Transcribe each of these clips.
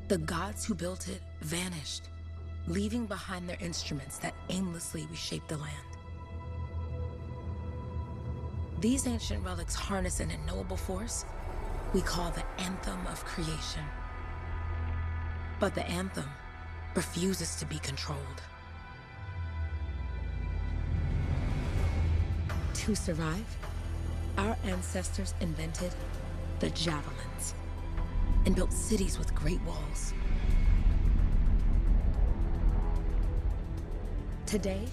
the gods who built it vanished, leaving behind their instruments that aimlessly reshaped the land. These ancient relics harness an unknowable force we call the Anthem of Creation. But the Anthem refuses to be controlled. To survive, our ancestors invented the javelins and built cities with great walls. Today,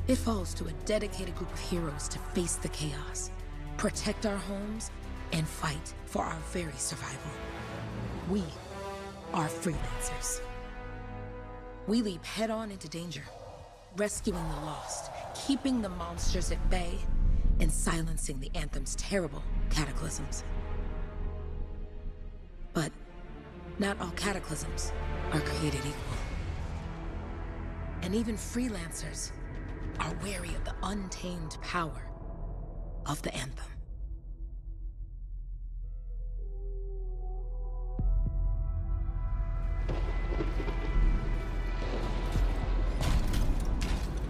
it falls to a dedicated group of heroes to face the chaos, protect our homes, and fight for our very survival. We are freelancers. We leap head-on into danger, rescuing the lost, keeping the monsters at bay, and silencing the Anthem's terrible cataclysms. But not all cataclysms are created equal. And even freelancers are wary of the untamed power of the Anthem.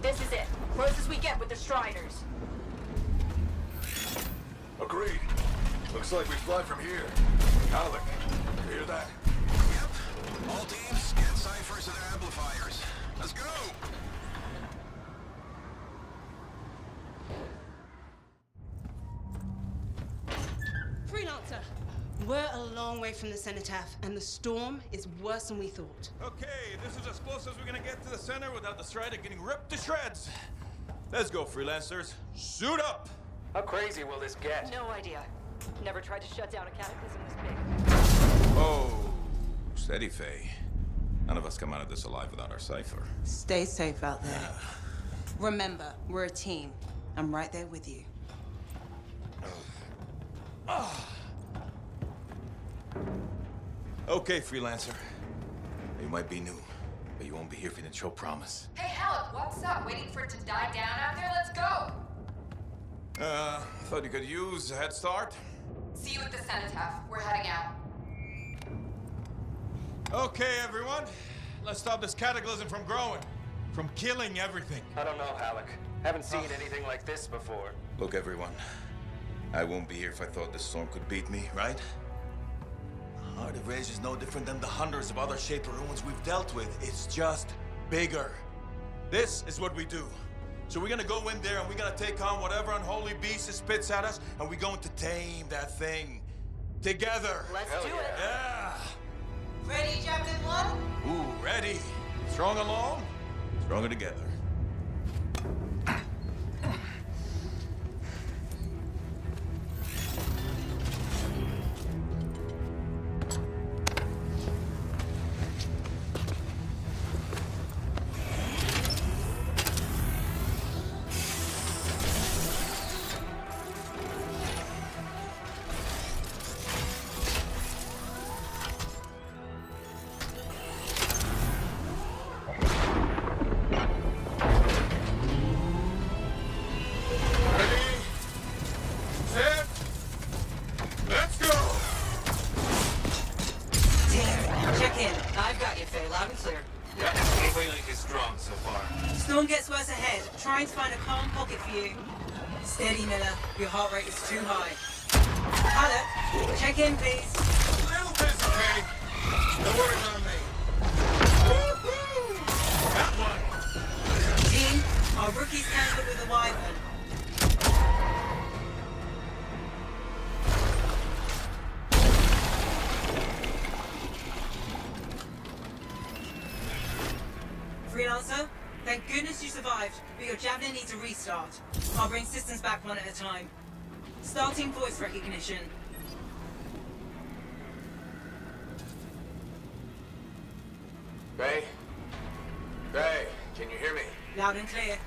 This is it. Closest we get with the Striders. Agreed. Looks like we fly from here. Alec, you hear that? Yep. All teams, get ciphers and amplifiers. Let's go! Freelancer, we're a long way from the cenotaph, and the storm is worse than we thought. Okay, this is as close as we're gonna get to the center without the Strider getting ripped to shreds. Let's go, freelancers. Suit up! How crazy will this get? No idea. Never tried to shut down a cataclysm this big. Oh, steady, Faye. None of us come out of this alive without our cipher. Stay safe out there. Remember, we're a team. I'm right there with you. Okay, freelancer. You might be new, but you won't be here if you didn't show promise. Hey, Alec, what's up? Waiting for it to die down out there? Let's go! Thought you could use a head start. See you at the cenotaph. We're heading out. Okay, everyone. Let's stop this cataclysm from growing, from killing everything. I don't know, Alec. Haven't seen anything like this before. Look, everyone. I won't be here if I thought this storm could beat me, right? Heart of Rage is no different than the hundreds of other Shaper ruins we've dealt with. It's just bigger. This is what we do. So we're gonna go in there and we're gonna take on whatever unholy beast it spits at us, and we're going to tame that thing. Together. Let's do it. Yeah. Ready, Javelin 1? Ooh, ready. Strong alone, stronger together. Trying to find a calm pocket for you. Steady, Miller. Your heart rate is too high. Alec, check in, please. A little busy, Kay. Don't worry about me. That one. Team, our rookies handled with a wyvern. Freelancer? Thank goodness you survived, but your Javelin needs a restart. I'll bring systems back one at a time. Starting voice recognition. Ray? Ray, can you hear me? Loud and clear.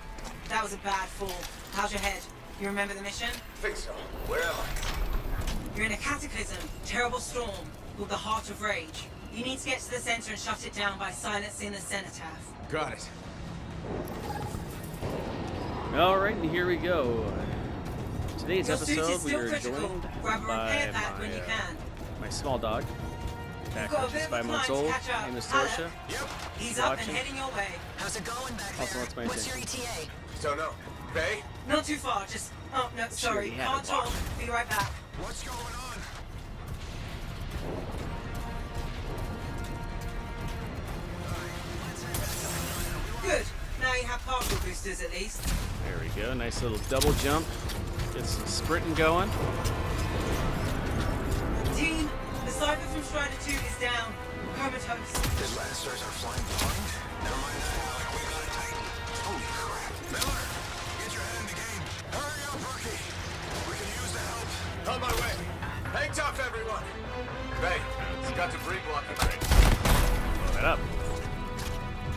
That was a bad fall. How's your head? You remember the mission? Think so. Where am I? You're in a cataclysm, terrible storm, called the Heart of Rage. You need to get to the center and shut it down by silencing the cenotaph. Got it. Alright, and here we go. Today's Your suit is episode, we still are critical. joined Grab a by repair pack when you can. my small dog. You've got a Just bit of 5 a months climb to old. catch up. Name is Hello. Sorsha. Yep. He's up and Watching. heading your way. How's it going back Also, there? what's my What's your attention? ETA? Don't know. Faye? Not too far, just... Oh, no, sorry. he had Can't a walk. talk. Be right back. What's going on? Good. Now you have particle boosters at least. There we go. Nice little double jump. Get some sprinting going. Team, the Cypher from Strider 2 is down. Comatose. The Lancers are flying blind? Never mind that, Alec. We got it tight. Holy crap. Miller, get your head in the game. Hurry up, rookie. We can use the help. On my way. Hang tough, everyone. Faye, it's got debris blocking me. Blow that up.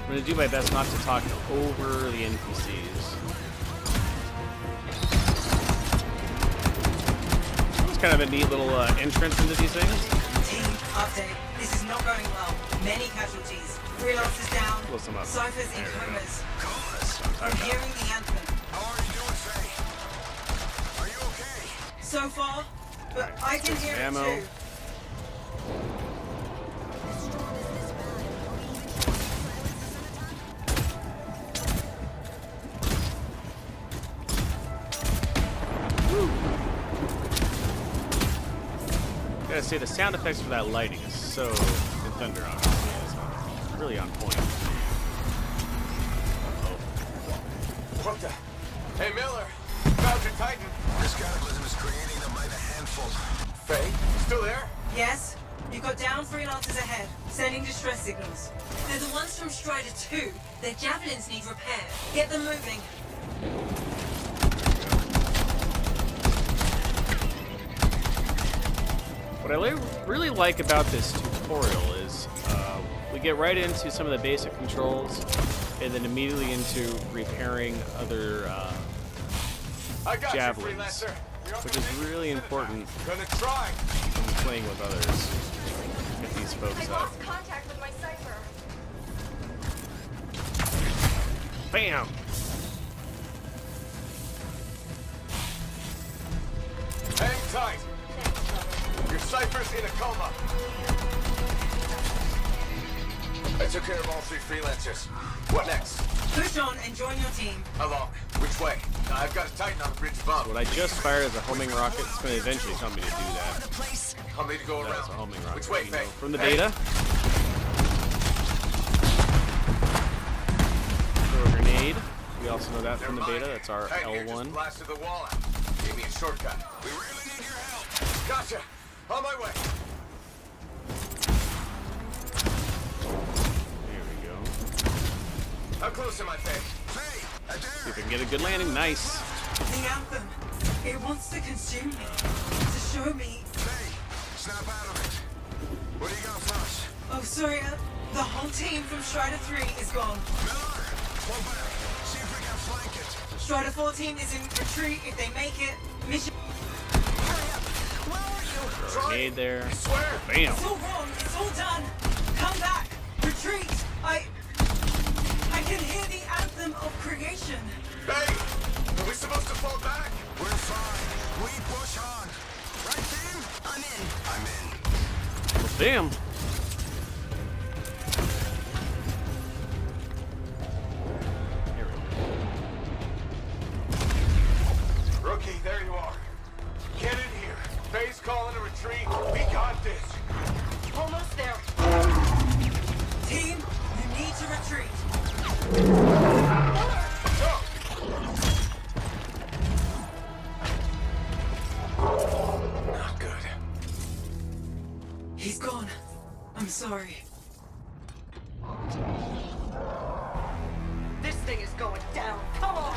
I'm going to do my best not to talk over the NPCs. It's kind of a neat little entrance into these things. Team, update. This is not going well. Many casualties. Freelancers down. Close them up. Cyphers in There we go. comas. Comas. I'm hearing the Anthem. How are you doing, Faye? Are you okay? So far, but I can hear ammo. it too. Gotta say, the sound effects for that lighting is so, and thunder obviously is really on point. What the? Hey, Miller. Found your Titan. This cataclysm is creating them by the handful. Faye, still there? Yes? You've got down freelancers ahead, sending distress signals. They're the ones from Strider 2. Their javelins need repair. Get them moving. What I really like about this tutorial is we get right into some of the basic controls and then immediately into repairing other I got javelins, you, freelancer. You're which is really important Gonna try. when playing with others. Get these folks I up. lost contact with my cipher. Bam! Hang tight. Your Cypher's in a coma. I took care of all 3 freelancers. What next? Push on and join your team. How long? Which way? I've got a Titan on the bridge above. What I just fired as a homing rocket, it's going to eventually tell me to do that. The place. I'll need to go That around. was a homing rocket. Which way, you know, Faye? from the Hey. beta. Throw a grenade. We also know that from the Never beta. mind. That's our Titan here just L1. blasted the wall out. Gave me a shortcut. We really need your help. Gotcha. On my way. There we go. How close am I, Faye? Faye, See if we can get a good landing. Nice. The Anthem. It wants to consume me. To show me. Faye, snap out of it. What do you got for us? Oh, sorry. The whole team from Strider 3 is gone. Miller, pull back. See if we can flank it. Strider 14 is in retreat. If they make it, mission. Hurry up. Where are you? Grenade there. I swear. Bam. It's all wrong. It's all done. Come back. Retreat. I can hear the Anthem of creation. Faye, are we supposed to fall back? We're fine. We push on. Right, team? I'm in. I'm in. Well, damn. Here we go. Rookie, there you are. Get in here. Faye's calling a retreat. We got this. Almost there. Team, you need to retreat. Not good. He's gone. I'm sorry. This thing is going down. Come on!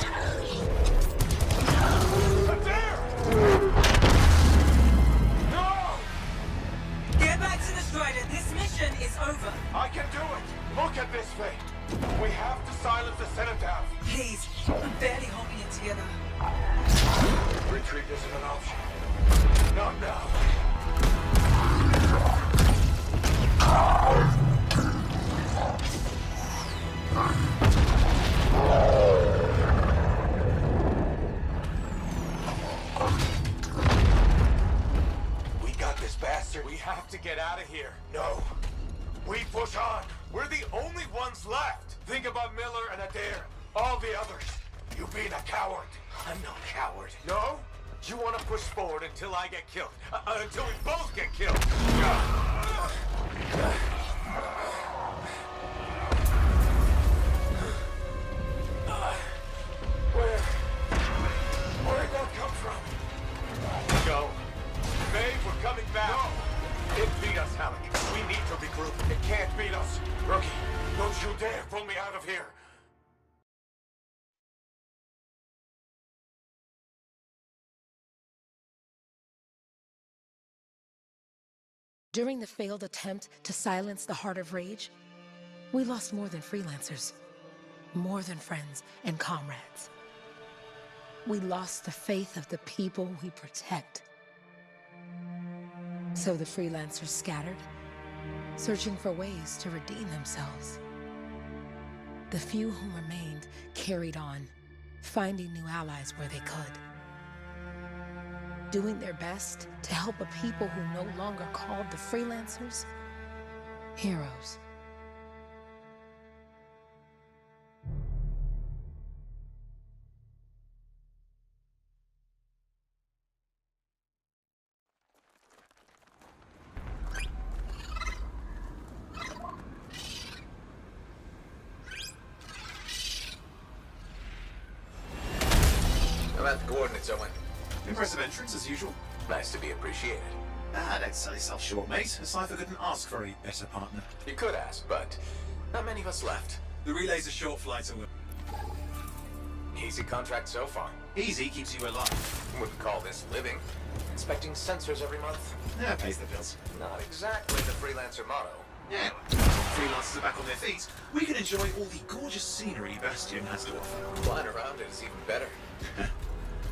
I'm there! No! Get back to the Strider. This mission is over. I can do it. Look at this, Faye. We have to silence the cenotaph. Please, I'm barely holding it together. Retreat isn't an option. Not now. We got this bastard. bastard! We have to get out of here. No. We push on. We're the only ones left. Think about Miller and Adair. All the others. You being a coward. I'm no coward. No? You want to push forward until I get killed. Until we both get killed. Where'd that come from? Go. Babe, we're coming back. No! It beat us, Halleck. We need to regroup. It can't beat us. Rookie, don't you dare pull me out of here. During the failed attempt to silence the Heart of Rage, we lost more than freelancers, more than friends and comrades. We lost the faith of the people we protect. So the freelancers scattered, searching for ways to redeem themselves. The few who remained carried on, finding new allies where they could. Doing their best to help a people who no longer called the freelancers heroes. I'm at the coordinates, Owen. Impressive entrance, as usual. Nice to be appreciated. Don't sell yourself short, mate. A cipher couldn't ask for a better partner. You could ask, but not many of us left. The relay's a short flight away. Easy contract so far. Easy keeps you alive. Wouldn't call this living. Inspecting sensors every month. Yeah, pays the bills. Not exactly the freelancer motto. Yeah. Freelancers are back on their feet. We can enjoy all the gorgeous scenery Bastion has to offer. Flying around it is even better.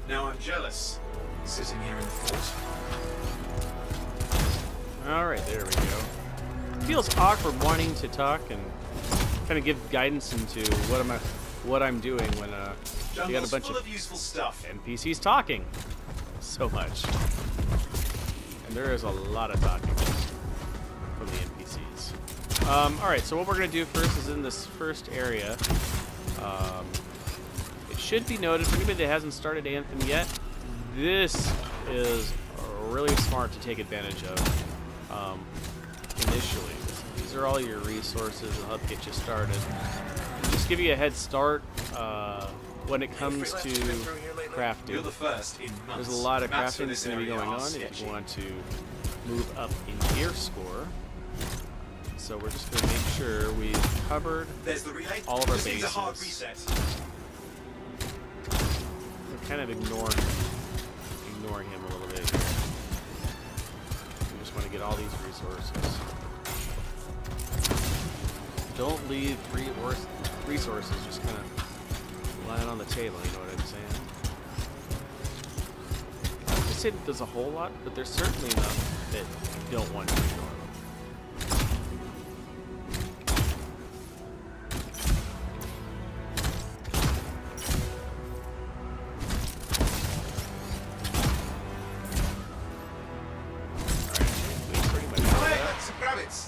Now I'm jealous, sitting here in the fort. Alright, there we go. Feels awkward wanting to talk and kind of give guidance into what I'm doing when you got a bunch of useful stuff. NPCs talking so much. And there is a lot of talking from the NPCs. Alright, so what we're going to do first is in this first area. It should be noted for anybody that hasn't started Anthem yet, this is really smart to take advantage of initially. These are all your resources and help get you started. Just give you a head start when it comes to crafting. You're the first in months. There's a lot of crafting that's going to be going on if you want to move up in gear score. So we're just going to make sure we've covered all of our bases. A hard reset. We're kind of ignoring him a little bit here. We just want to get all these resources. Don't leave resources just kind of lying on the table, you know what I'm saying? I would say that there's a whole lot, but there's certainly enough that you don't want to ignore them.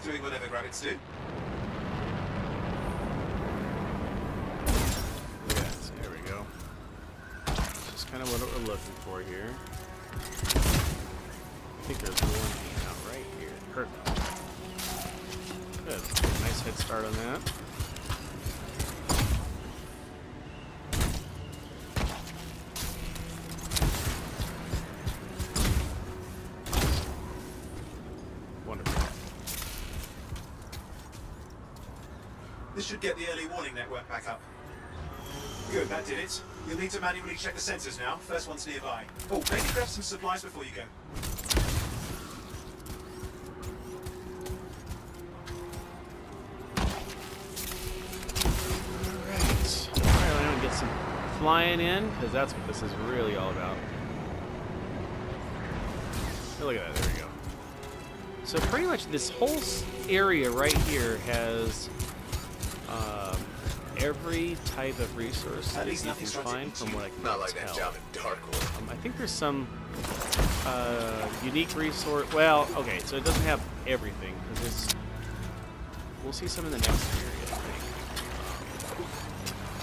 Doing whatever rabbits do. Look at that. There we go. Just kind of what we're looking for here. I think there's one out right here. Perfect. Good. Nice head start on that. This should get the early warning network back up. Good, that did it. You'll need to manually check the sensors now. First one's nearby. Oh, maybe grab some supplies before you go. Alright. Alright, I'm gonna get some flying in, because that's what this is really all about. Oh, look at that, there we go. So pretty much this whole area right here has every type of resource that you can find from what I can Not like tell. that job in Darkwood. I think there's some unique resource. Well, okay, so it doesn't have everything because it's. We'll see some in the next area, I think.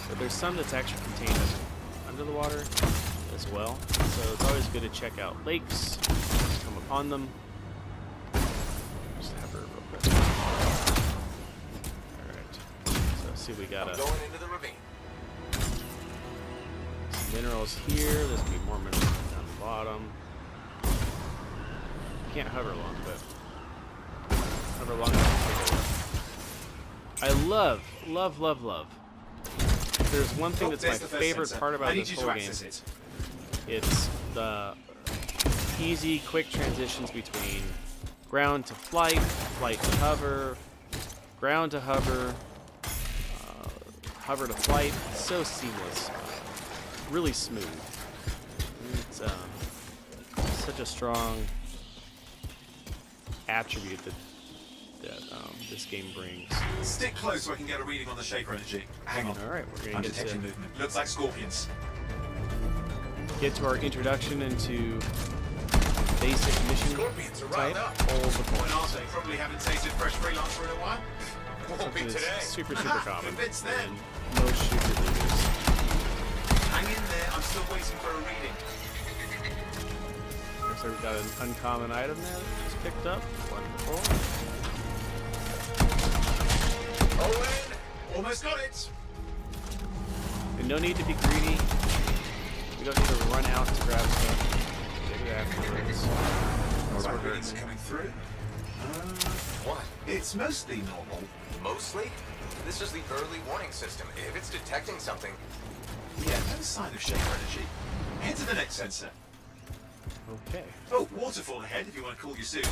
But there's some that's actually contained under the water as well. So it's always good to check out lakes, come upon them. Just have her real quick. Alright. So let's see what we got. I'm going into the ravine. Some minerals here. There's gonna be more minerals down the bottom. Can't hover long, but hover long enough to take a look. I love. If there's one thing that's my favorite part about this whole game. It's the easy, quick transitions between ground to flight, flight to hover, ground to hover, hover to flight. It's so seamless, really smooth. It's such a strong attribute that this game brings. Stick close so I can get a reading on the Shaper energy. Hang on. All right, we're gonna I'm get detecting to movement. Looks like scorpions. our introduction into basic mission Scorpions are type. riled up. All the Point points. are they probably haven't tasted fresh freelancer in a while. Won't be It's today. super Aha, common. convinced then. And most shooter leaders. Hang in there. I'm still waiting for a reading. Looks like we've got an uncommon item there that we just picked up. Wonderful. Owen! Almost got it. And no need to be greedy. We don't need to run out to grab stuff. Get it afterwards. All right, readings are coming through. What? It's mostly normal. Mostly? This is the early warning system. If it's detecting something, Yeah, no sign of Shaper energy. Head to the next sensor. Okay. Oh, waterfall ahead if you want to cool your suit.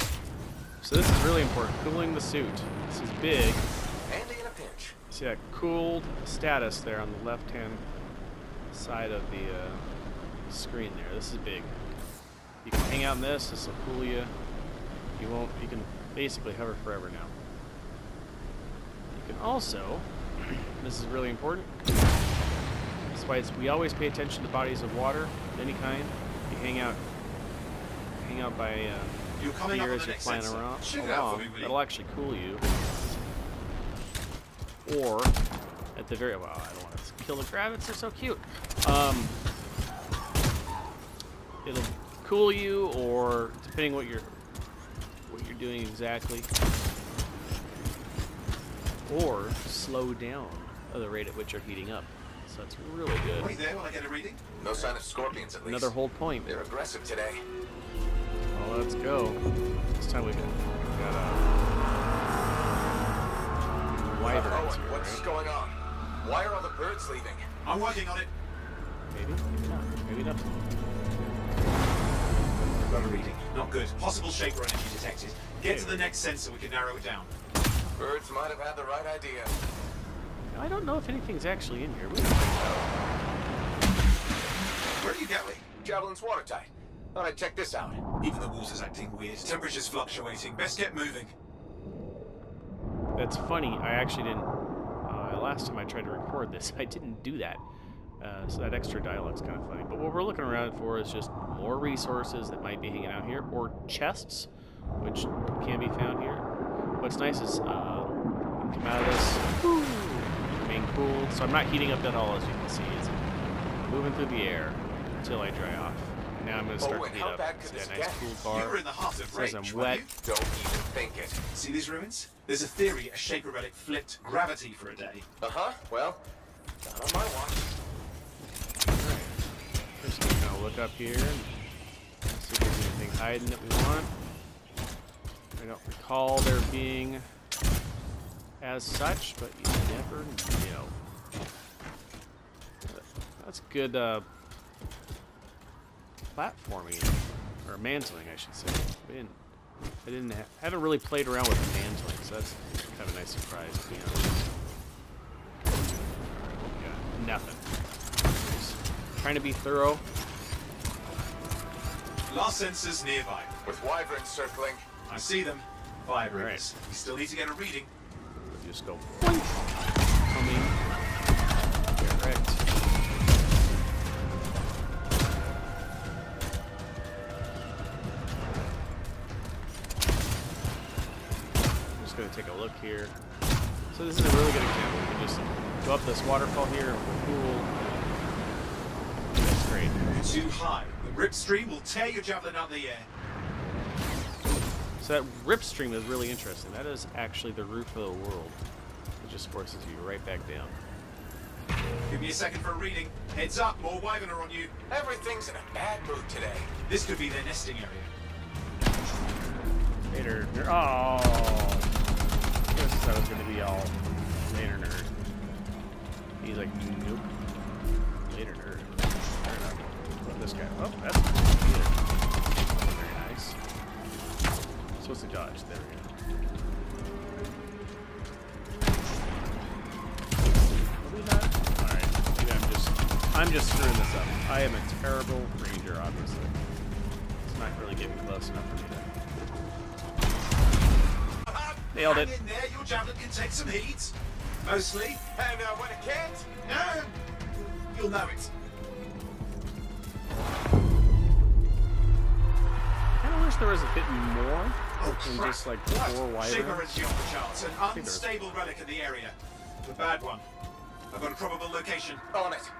So this is really important. Cooling the suit. This is big. handy in a pinch. See that cooled status there on the left-hand side of the screen there. This is big. You can hang out in this. This will cool you. You won't. You can basically hover forever now. You can also. This is really important. That's why we always pay attention to bodies of water of any kind. You hang out by You're coming up here on as the you're next flying sensor. around. Check it out for me, will you? That'll actually cool you. Or at the very I don't want to kill the rabbits. They're so cute. It'll cool you, or depending what you're doing exactly, or slow down the rate at which you're heating up. So that's really good. Wait there while I get a reading. No sign of scorpions, at least. Another hold point. They're aggressive today. Well, let's go. This time we got wyverns here, What's right? going on? Why are all the birds leaving? I'm working on it. Maybe not. Maybe not. Got a reading. Not good. Possible Shaper energy detected. Get to the next sensor, we can narrow it down. Birds might have had the right idea. I don't know if anything's actually in here. Where are you going? Javelin's watertight. Thought I'd check this out. Even the water's acting weird. Temperature's fluctuating. Best get moving. That's funny. I actually didn't. Last time I tried to record this, I didn't do that. So that extra dialogue's kind of funny. But what we're looking around for is just more resources that might be hanging out here, or chests, which can be found here. What's nice is you can come out of this, remain cooled. So I'm not heating up at all, as you can see. It's moving through the air until I dry off. And now I'm going to start to heat up. See that nice cool You were bar. in the heart of Says range, I'm weren't wet. you? Don't even think it. See these ruins? There's a theory a Shaper relic flipped gravity for a day. Uh-huh. Well, not on my watch. Just going to look up here and see if there's anything hiding that we want. I don't recall there being as such, but you never know. That's good platforming, or mantling, I should say. Haven't really played around with mantling, so that's kind of a nice surprise, to be honest. Yeah, nothing. Just trying to be thorough. Last sensors nearby. With wyverns circling. I see them. 5 Right. rings. You still need to get a reading. Just go. Coming. Correct. just going to take a look here. So this is a really good example. You can just go up this waterfall here with the pool. That's great. Too high. The rip stream will tear your javelin out of the air. So that rip stream is really interesting. That is actually the roof of the world. It just forces you right back down. Give me a second for a reading. Heads up, more Wyvern are on you. Everything's in a bad mood today. This could be their nesting area. Later. Oh. I guess that was going to be all later nerd. He's like, nope. Later nerd. Fair enough. What about this guy? Oh, that's very nice. Supposed to dodge. There we go. Are we not? Alright. Maybe I'm just screwing this up. I am a terrible ranger, obviously. It's not really getting close enough for me to. Nailed it. Hang in there, your javelin can take some heat. Mostly. And when it can't, You'll know it. I kind of wish there was a bit more than crap. just like 4 Shaper wyverns. is off the charts. An unstable relic in the area. The bad one. I've got a probable location. on it.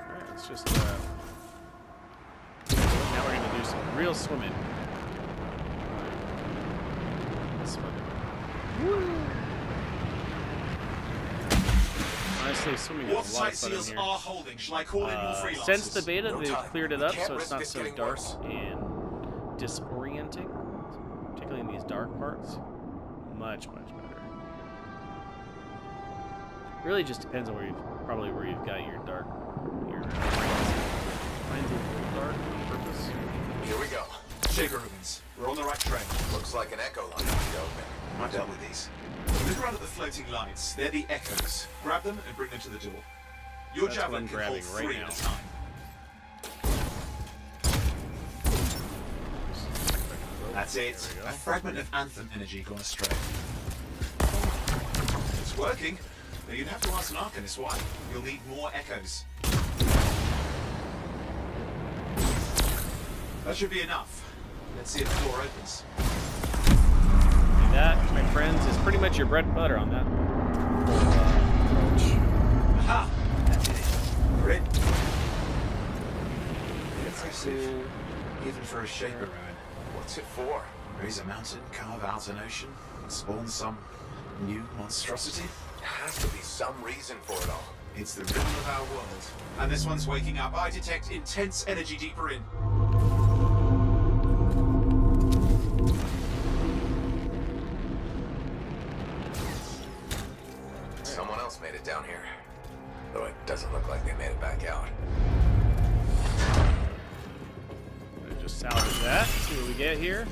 Alright, let's just now we're gonna do some real swimming. Honestly, swimming is a lot Watertight of fun in seals here. are holding. Shall I call in more freelancers? Since the beta, No they've time. cleared it We up can't so it's risk not this so getting dark worse. and disorienting, particularly in these dark parts. Much better. Really just depends on where you've got your dark, mine's a little dark on purpose. Here we go. Shaper ruins. We're on the right train. Looks like an echo line to be open. I've dealt with these. Look around at the floating lights. They're the echoes. Grab them and bring them to the door. Your That's what javelin I'm can hold grabbing right 3 now. at a time. That's it. There we go. A fragment of Anthem energy gone astray. It's working, but you'd have to ask an Arcanist why. You'll need more echoes. That should be enough. Let's see if the door opens. And that, my friends, is pretty much your bread and butter on that approach. Aha! That's it. We're in. It's Impressive. Even for a Shaper ruin. What's it for? Raise a mountain, carve out an ocean, and spawn some new monstrosity? There has to be some reason for it all. It's the rhythm of our world. And this one's waking up. I detect intense energy deeper in. Someone else made it down here. Though it doesn't look like they made it back out. Just salvage that, see what we get here.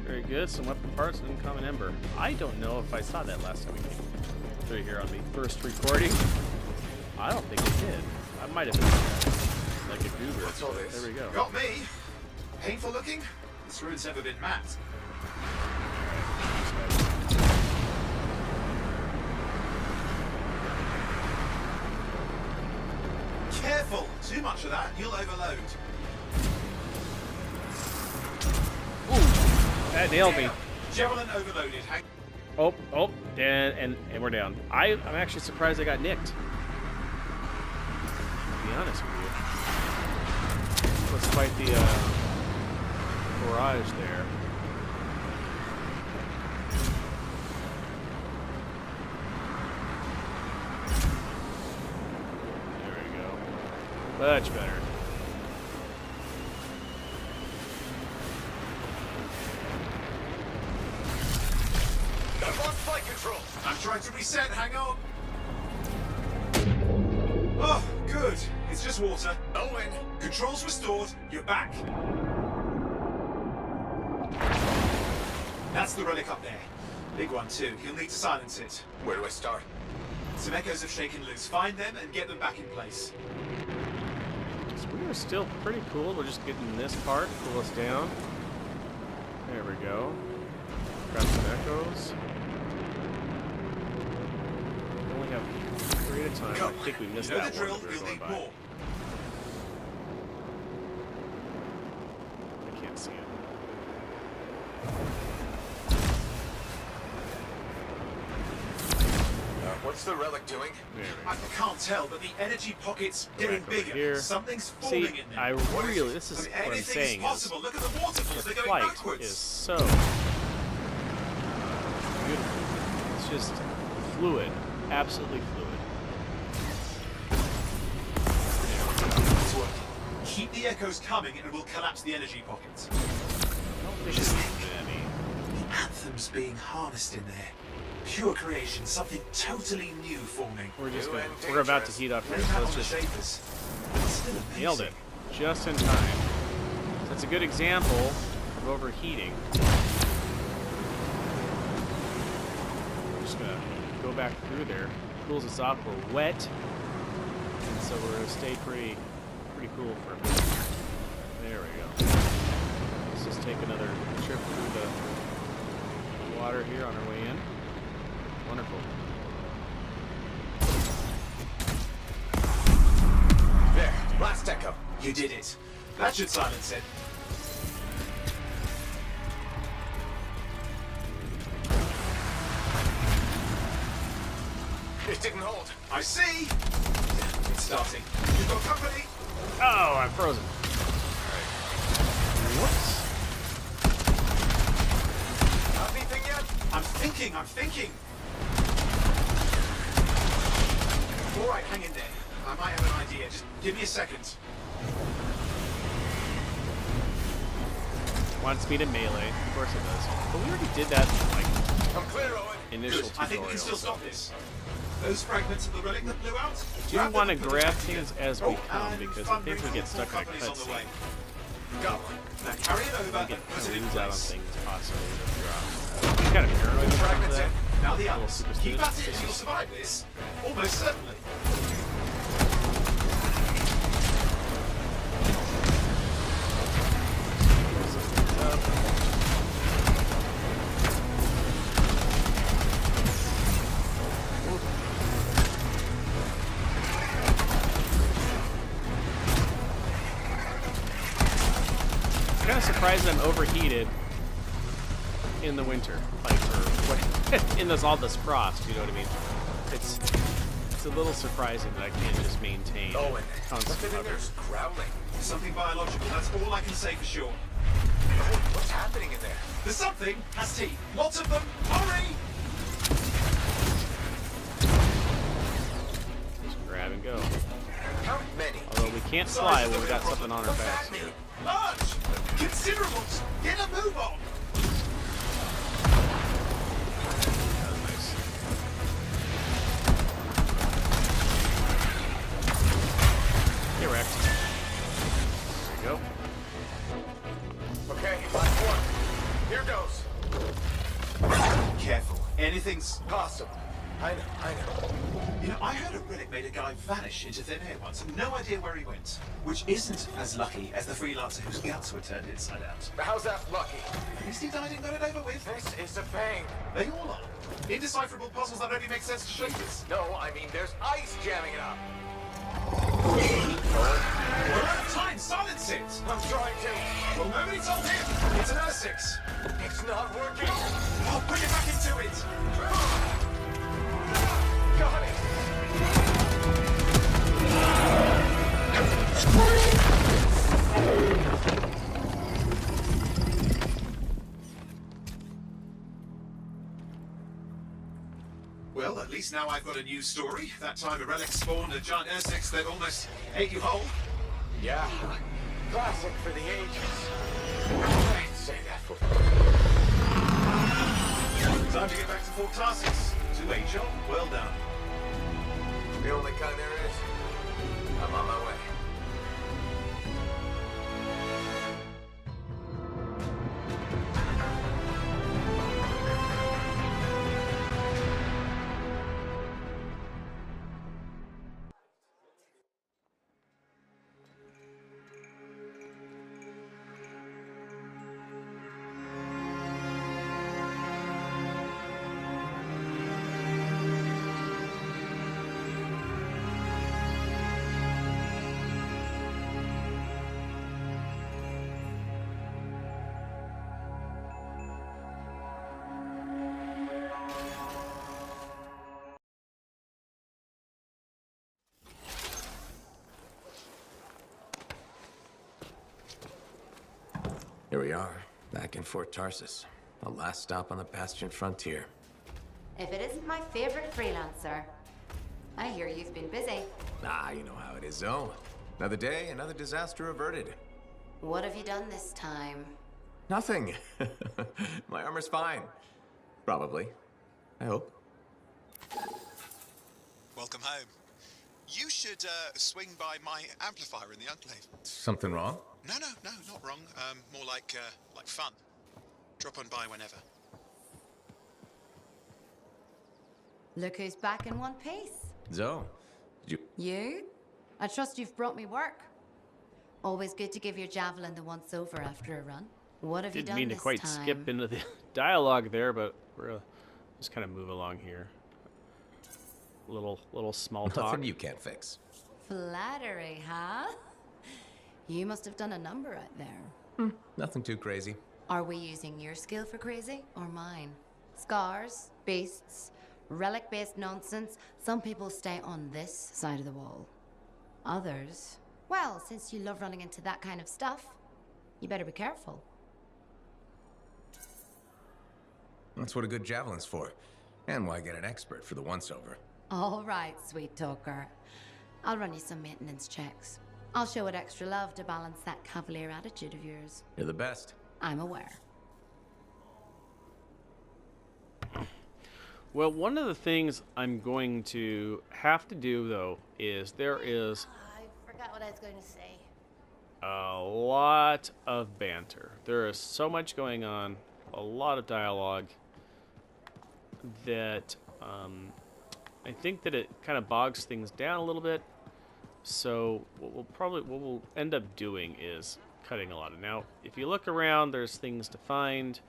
Very good, some weapon parts and uncommon ember. I don't know if I saw that last time we came through here on the first recording. I don't think I did. I might have been like a goober. What's all this? There we go. Got me. Painful looking? This ruin's never been mapped. Careful! Too much of that, you'll overload. That nailed me. Javelin overloaded. Hang Oh, and we're down. I'm actually surprised I got nicked. To be honest with you. Let's fight the barrage there. There we go. Much better. I've lost flight control. I'm trying to reset, hang on. Oh, good. It's just water. Owen. Controls restored, you're back. That's the relic up there. Big one too. You'll need to silence it. Where do I start? Some echoes have shaken loose. Find them and get them back in place. So we are still pretty cool. We're just getting this part, cool us down. There we go. Grab some echoes. We only have 3 at a time. I think we missed You know that the one. drill, that we were you'll going need by. more. I can't see it. What's the relic doing? I can't tell, but the energy pocket's getting back over bigger. here. Something's See, forming in there. I really, this is I mean, what I'm anything saying is possible. Look at the waterfalls. is They're the going flight backwards. is so beautiful. It's just fluid, absolutely fluid. It's working. Keep the echoes coming and it will collapse the energy pockets. Just any. The Anthem's being harnessed in there. Pure creation, something totally new forming. We're about to heat up here, so let's just nailed it just in time. That's a good example of overheating. We're just gonna go back through there. Cools us off. We're wet, and so we're gonna stay pretty cool for a bit. There we go. Let's just take another trip through the water here on our way in. Wonderful. There, last echo. You did it. That should silence it. It didn't hold. I see. It's starting. You've got company. Oh, I'm frozen. Whoops. Anything yet? I'm thinking. All right, hang in there. I might have an idea. Just give me a second. Wants me to melee. Of course it does. But we already did that in, like, I'm clear, Owen. initial Good. tutorial. I think we can still stop this. Those fragments of the relic that blew out. Do grab want to them and put grab them back things together. as we Oh, come, and because I think we fundraising get for stuck in a companies on the way. cutscene. Go. Now carry it over We get and put it in lose out on place. things possibly if you're I'm kind of paranoid when it comes to Fragments that. in. Now the A little others. superstitious. Keep at it and you'll survive this. Almost certainly. I'm kind of surprised I'm overheated in the winter, like, or what, in all this frost. You know what I mean? It's a little surprising that I can't just maintain Owen, constant look at cover. there's growling. Something biological, that's all I can say for sure. Owen, what's happening in there? There's something has teeth. Lots of them. Hurry! Just grab and go. How many? Although we can't fly when we got something on our backs here. Large! Considerable! Get a move on! That was nice. Get wrecked. There you go. Okay, last one. Here goes. Careful. Anything's Possible. I know. You know, I heard a relic made a guy vanish into thin air once, and no idea where he went. Which isn't as lucky as the freelancer whose guts were turned inside out. How's that lucky? At least he died and got it over with. This is a pain. They all are. Indecipherable puzzles that only make sense to shapers. No, I mean there's ice jamming it up. We're out of time. Silence it. I'm trying to. Well, nobody told him. It's an R6. It's not working. I'll put it back into it. Got it. Well, at least now I've got a new story. That time a relic spawned a giant R6 that almost ate you whole. Yeah. Classic for the ages. I'd say that for... Time to get back to Fort Tarsis. To a job well done. The only kind there is. I'm on my way. Here we are, back in Fort Tarsis. The last stop on the Bastion frontier. If it isn't my favorite freelancer. I hear you've been busy. Ah, you know how it is, Zoe. Another day, another disaster averted. What have you done this time? Nothing. My armor's fine. Probably. I hope. Welcome home. You should swing by my amplifier in the Enclave. Something wrong? No, not wrong. More like fun. Drop on by whenever. Look who's back in one piece. Zoe, did you... You? I trust you've brought me work. Always good to give your javelin the once-over after a run. What have you done this time? Didn't mean to quite skip into the dialogue there, but we're just kind of move along here. Little small talk. Nothing you can't fix. Flattery, huh? You must have done a number out there. Nothing too crazy. Are we using your skill for crazy or mine? Scars, beasts, relic-based nonsense. Some people stay on this side of the wall. Others, well, since you love running into that kind of stuff, you better be careful. That's what a good javelin's for. And why get an expert for the once-over. All right, sweet talker. I'll run you some maintenance checks. I'll show it extra love to balance that cavalier attitude of yours. You're the best. I'm aware. Well, one of the things I'm going to have to do, though, is there is... I forgot what I was going to say. A lot of banter. There is so much going on, a lot of dialogue, that I think that it kind of bogs things down a little bit. So what we'll end up doing is cutting a lot of. Now, if you look around, there's things to find.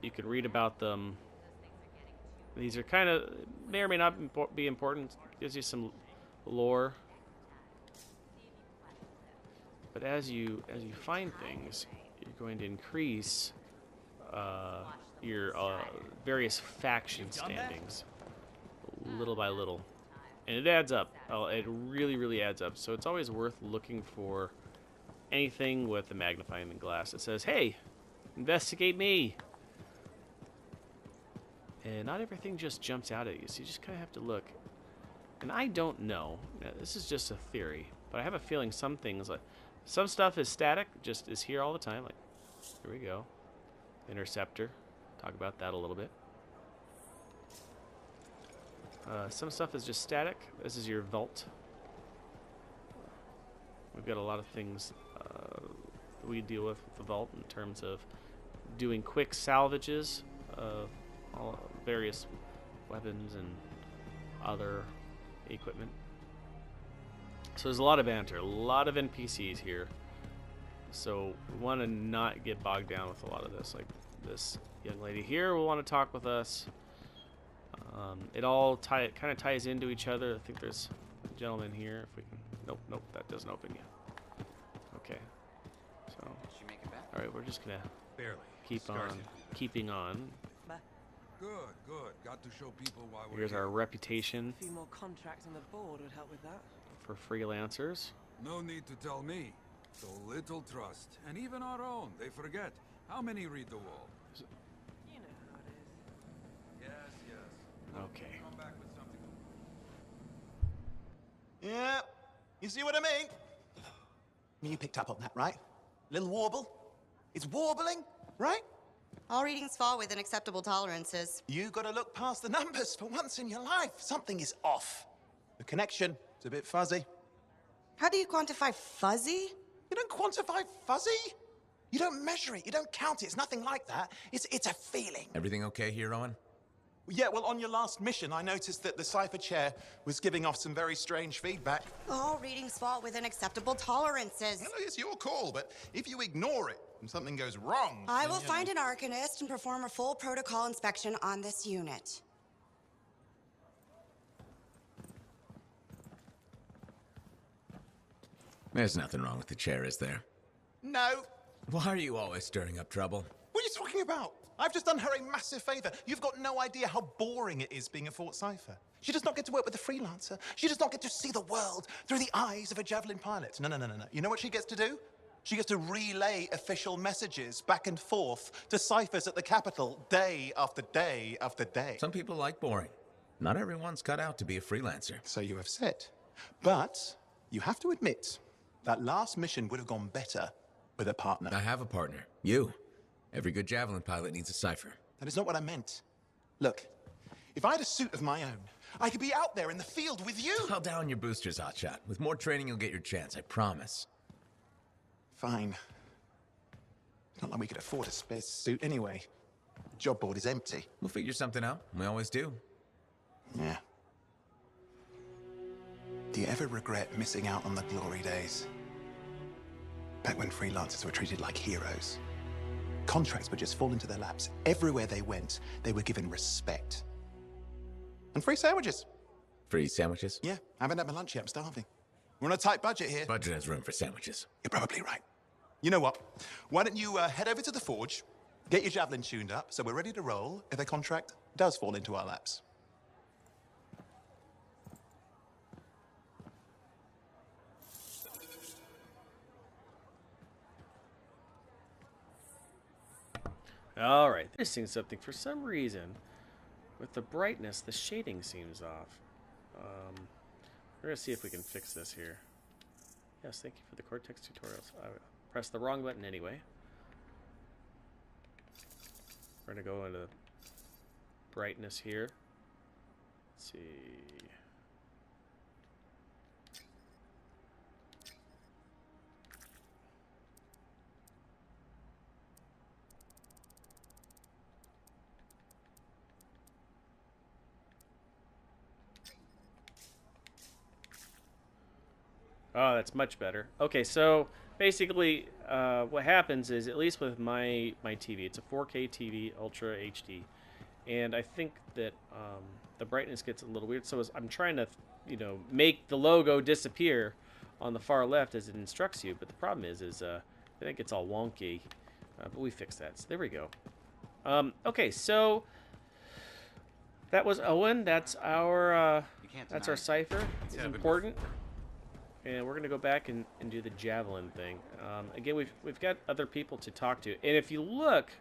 You can read about them. These are kind of, may or may not be important. Gives you some lore. But as you find things, you're going to increase your various faction standings little by little, and it adds up. It really adds up. So it's always worth looking for anything with a magnifying glass that says, "Hey, investigate me." And not everything just jumps out at you, so you just kind of have to look. And I don't know. Now, this is just a theory, but I have a feeling some things, like some stuff is static, just is here all the time. Like, here we go. Interceptor. Talk about that a little bit. Some stuff is just static. This is your vault. We've got a lot of things we deal with the vault in terms of doing quick salvages of all various weapons and other equipment. So there's a lot of banter, a lot of NPCs here. So we want to not get bogged down with a lot of this. Like this young lady here will want to talk with us. It all kind of ties into each other. I think there's a gentleman here. If we can, nope, that doesn't open yet. Okay, so all right, we're just gonna keeping on. Good. Got to show people why we're Here's here. our reputation. A few more contracts on the board would help with that. For freelancers. No need to tell me. So little trust, and even our own. They forget. How many read the wall? You know how it is. Yes. Okay. Come back with something. Yeah, you see what I mean? You picked up on that, right? Little warble? It's warbling, right? All readings fall within acceptable tolerances. You gotta look past the numbers for once in your life. Something is off. The connection is a bit fuzzy. How do you quantify fuzzy? You don't quantify fuzzy? You don't measure it, you don't count it, it's nothing like that. It's a feeling. Everything okay here, Owen? Yeah, well, on your last mission, I noticed that the cipher chair was giving off some very strange feedback. All readings fall within acceptable tolerances. Well, it's your call, but if you ignore it and something goes wrong... I will find an arcanist and perform a full protocol inspection on this unit. There's nothing wrong with the chair, is there? No. Why are you always stirring up trouble? What are you talking about? I've just done her a massive favor. You've got no idea how boring it is being a Fort Cipher. She does not get to work with a freelancer. She does not get to see the world through the eyes of a javelin pilot. No. You know what she gets to do? She gets to relay official messages back and forth to ciphers at the Capitol day after day after day. Some people like boring. Not everyone's cut out to be a freelancer. So you have said. But you have to admit, that last mission would have gone better with a partner. I have a partner. You. Every good Javelin pilot needs a cipher. That is not what I meant. Look, if I had a suit of my own, I could be out there in the field with you. I'll down your boosters, hotshot. With more training, you'll get your chance, I promise. Fine. It's not like we could afford a spare suit anyway. The job board is empty. We'll figure something out. We always do. Yeah. Do you ever regret missing out on the glory days? Back when freelancers were treated like heroes. Contracts would just fall into their laps. Everywhere they went, they were given respect. And free sandwiches. Free sandwiches? Yeah, I haven't had my lunch yet. I'm starving. We're on a tight budget here. Budget has room for sandwiches. You're probably right. You know what? Why don't you head over to the forge, get your Javelin tuned up, so we're ready to roll if a contract does fall into our laps. All right, they're seeing something for some reason. With the brightness, the shading seems off. We're gonna see if we can fix this here. Yes, thank you for the Cortex tutorials. I pressed the wrong button anyway. We're gonna go into brightness here. Let's see. Oh, that's much better. Okay, so basically what happens is, at least with my TV, it's a 4K TV, Ultra HD, and I think that the brightness gets a little weird. So I'm trying to, make the logo disappear on the far left as it instructs you, but the problem is I think it's all wonky, but we fixed that. So there we go. Okay, so that was Owen. That's our cipher. It's important. And we're gonna go back and do the Javelin thing. Again, we've got other people to talk to, and if you look,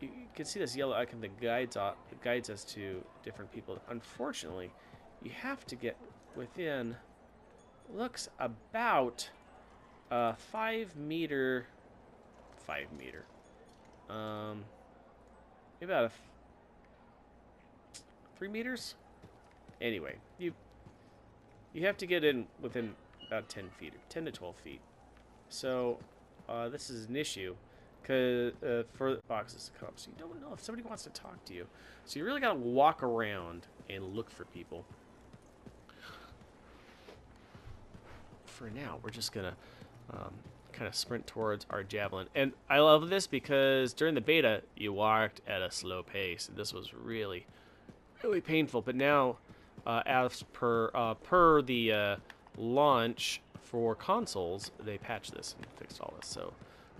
you can see this yellow icon that guides us to different people. Unfortunately, you have to get within. Looks about 5 meter. Maybe about 3 meters. Anyway, you have to get in within about 10 feet, or 10 to 12 feet. So this is an issue because for boxes to come up. So you don't know if somebody wants to talk to you. So you really got to walk around and look for people. For now, we're just going to kind of sprint towards our Javelin. And I love this because during the beta, you walked at a slow pace. And this was really, really painful. But now, as per the launch for consoles, they patched this and fixed all this, so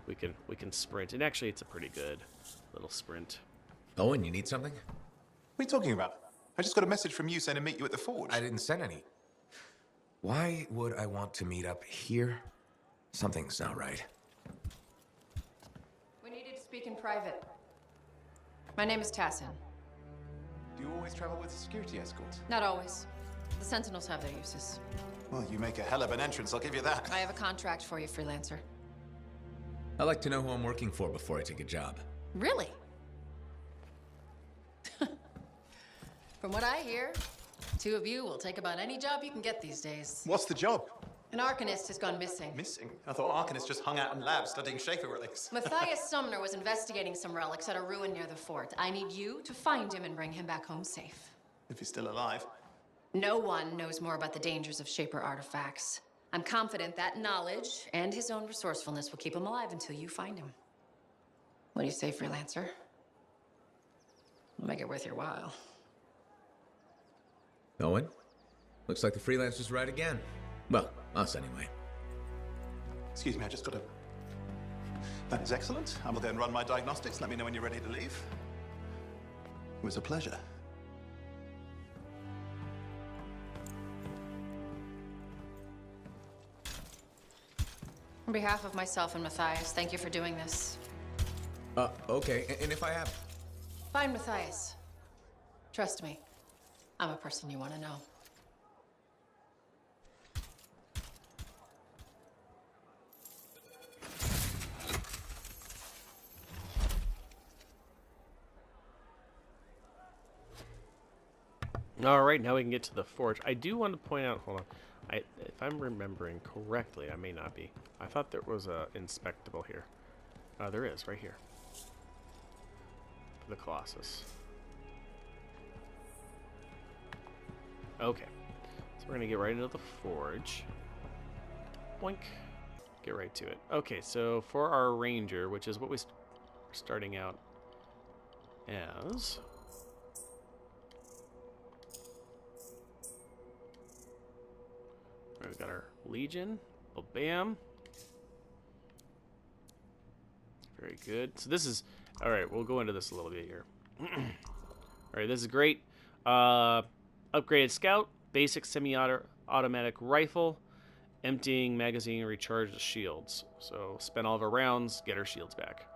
we can sprint. And actually, it's a pretty good little sprint. Owen, you need something? What are you talking about? I just got a message from you saying to meet you at the forge. I didn't send any. Why would I want to meet up here? Something's not right. We needed to speak in private. My name is Tassin. Do you always travel with a security escort? Not always. The Sentinels have their uses. Well, you make a hell of an entrance, I'll give you that. I have a contract for you, freelancer. I like to know who I'm working for before I take a job. Really? From what I hear, two of you will take about any job you can get these days. What's the job? An Arcanist has gone missing. Missing? I thought Arcanists just hung out in labs studying Schaefer relics. Matthias Sumner was investigating some relics at a ruin near the fort. I need you to find him and bring him back home safe. If he's still alive. No one knows more about the dangers of Shaper artifacts. I'm confident that knowledge and his own resourcefulness will keep him alive until you find him. What do you say, freelancer? We'll make it worth your while. Owen? Looks like the freelancer's right again. Well, us anyway. Excuse me, I just got to... That is excellent. I will then run my diagnostics. Let me know when you're ready to leave. It was a pleasure. On behalf of myself and Matthias, thank you for doing this. Okay. And if I have... Fine, Matthias. Trust me. I'm a person you want to know. All right, now we can get to the forge. I do want to point out, hold on, if I'm remembering correctly, I may not be. I thought there was a inspectable here. There is, right here. For the Colossus. Okay, so we're gonna get right into the forge. Boink. Get right to it. Okay, so for our ranger, which is what we're starting out as. We've got our Legion. Bam. Very good. So this is... Alright, we'll go into this a little bit here. Alright, this is great. Upgraded Scout. Basic semi-automatic rifle. Emptying magazine, recharge the shields. So spend all of our rounds, get our shields back.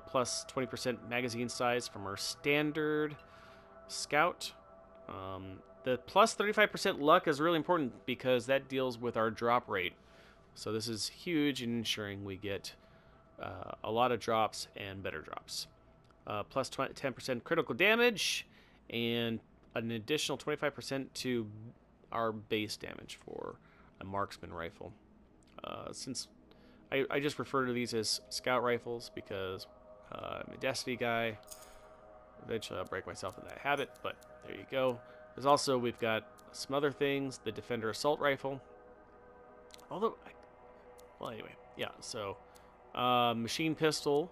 Plus 20% magazine size from our standard Scout. The plus 35% luck is really important because that deals with our drop rate. So this is huge in ensuring we get a lot of drops and better drops. Plus 10% critical damage and an additional 25% to our base damage for a marksman rifle. Since I just refer to these as scout rifles because I'm a Destiny guy. Eventually I'll break myself in that habit, but there you go. There's also, we've got some other things, the Defender Assault Rifle. Although, well, anyway, yeah, so machine pistol,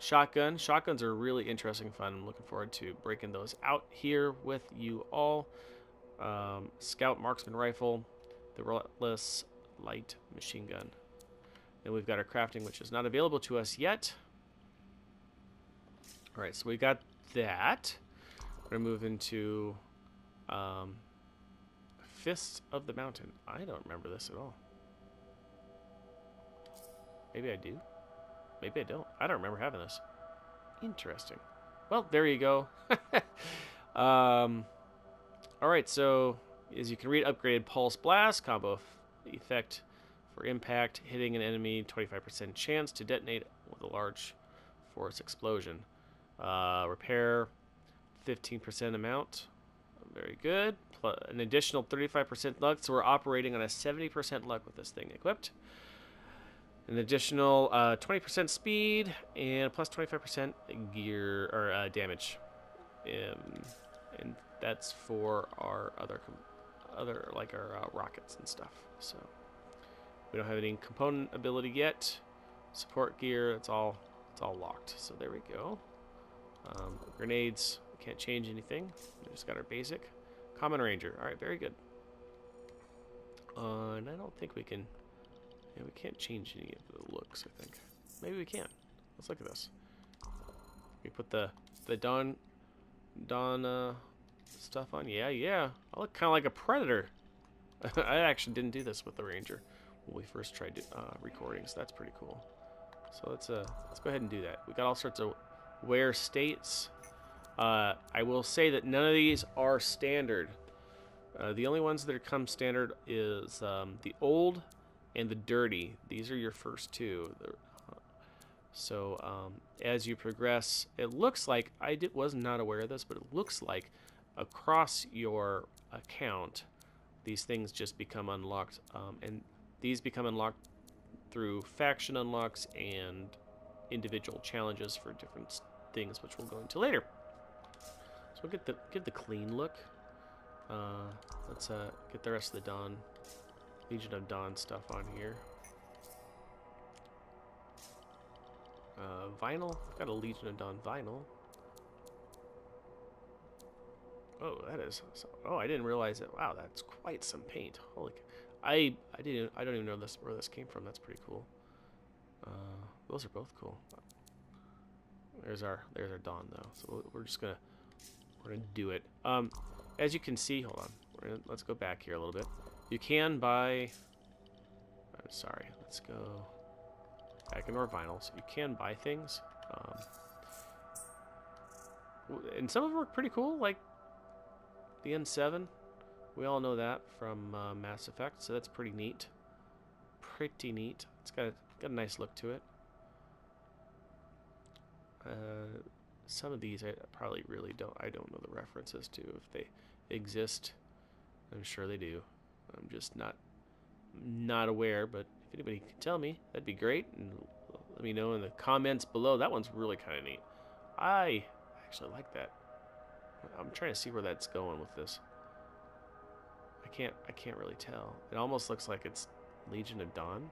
shotgun. Shotguns are really interesting and fun. I'm looking forward to breaking those out here with you all. Scout Marksman Rifle, the Relentless Light Machine Gun. Then we've got our crafting, which is not available to us yet. All right, so we got that. We're going to move into Fists of the Mountain. I don't remember this at all. Maybe I do. Maybe I don't. I don't remember having this. Interesting. Well, there you go. Alright, so as you can read, upgraded Pulse Blast, combo effect for impact, hitting an enemy, 25% chance to detonate with a large force explosion. Repair, 15% amount. Very good. Plus an additional 35% luck, so we're operating on a 70% luck with this thing equipped. An additional 20% speed and plus 25% gear or damage, and that's for our other like our rockets and stuff. So we don't have any component ability yet. Support gear, it's all locked. So there we go. Grenades, we can't change anything. We just got our basic. Common Ranger. All right, very good. And I don't think we can. Yeah, we can't change any of the looks, I think. Maybe we can. Let's look at this. We put the Dawn stuff on. Yeah. I look kind of like a Predator. I actually didn't do this with the Ranger when we first tried recording, so that's pretty cool. So let's go ahead and do that. We got all sorts of wear states. I will say that none of these are standard. The only ones that come standard is the old and the dirty. These are your first two. So as you progress, it looks like, was not aware of this, but it looks like across your account, these things just become unlocked. And these become unlocked through faction unlocks and individual challenges for different things, which we'll go into later. So we'll get the clean look. Let's get the rest of the Legion of Dawn stuff on here. Vinyl. I've got a Legion of Dawn vinyl. Oh, that is. Oh, I didn't realize it. Wow, that's quite some paint. Holy. I don't even know where this came from. That's pretty cool. Those are both cool. There's our Dawn though. So we're gonna do it. As you can see, hold on. Let's go back here a little bit. You can buy. Sorry, let's go back into our vinyls. You can buy things. And some of them are pretty cool, like the N7. We all know that from Mass Effect, so that's pretty neat. Pretty neat. It's got a nice look to it. Some of these I probably really don't. I don't know the references to if they exist. I'm sure they do. I'm just not aware. But if anybody can tell me, that'd be great. And let me know in the comments below. That one's really kind of neat. I actually like that. I'm trying to see where that's going with this. I can't really tell. It almost looks like it's Legion of Dawn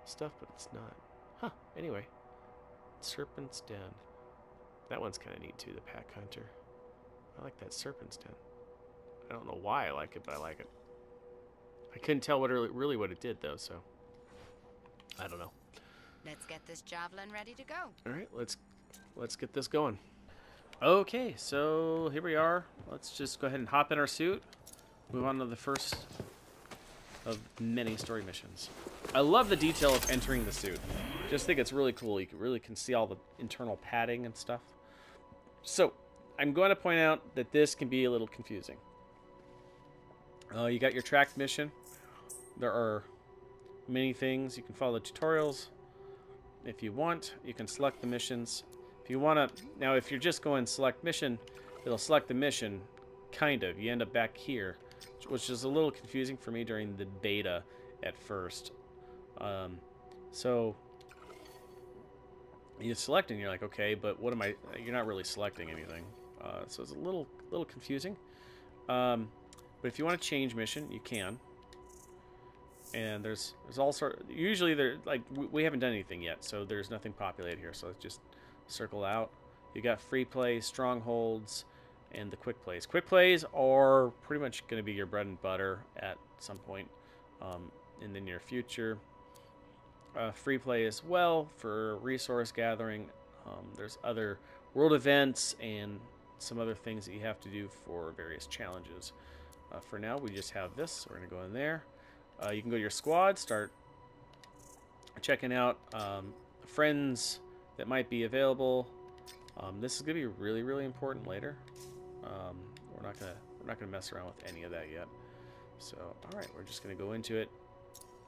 stuff, but it's not. Huh. Anyway, Serpent's Den. That one's kind of neat too. The Pack Hunter. I like that Serpent's Den. I don't know why I like it, but I like it. I couldn't tell what really what it did though, so I don't know. Let's get this javelin ready to go. All right, let's get this going. Okay, so here we are. Let's just go ahead and hop in our suit. Move on to the first of many story missions. I love the detail of entering the suit. Just think it's really cool. You really can see all the internal padding and stuff. So, I'm going to point out that this can be a little confusing. You got your tracked mission. There are many things. You can follow the tutorials if you want. You can select the missions. If you want to... Now, if you're just going select mission, it'll select the mission, kind of. You end up back here, which is a little confusing for me during the beta at first. So you select and you're like, okay, but what am I? You're not really selecting anything, so it's a little confusing. But if you want to change mission, you can. And there's all sort. Usually we haven't done anything yet, so there's nothing populated here. So let's just circle out. You got free play, strongholds, and the quick plays. Quick plays are pretty much going to be your bread and butter at some point in the near future. Free play as well for resource gathering. There's other world events and some other things that you have to do for various challenges. For now, we just have this. So we're going to go in there. You can go to your squad, start checking out friends that might be available. This is going to be really, really important later. We're not gonna mess around with any of that yet. So, all right, we're just gonna go into it.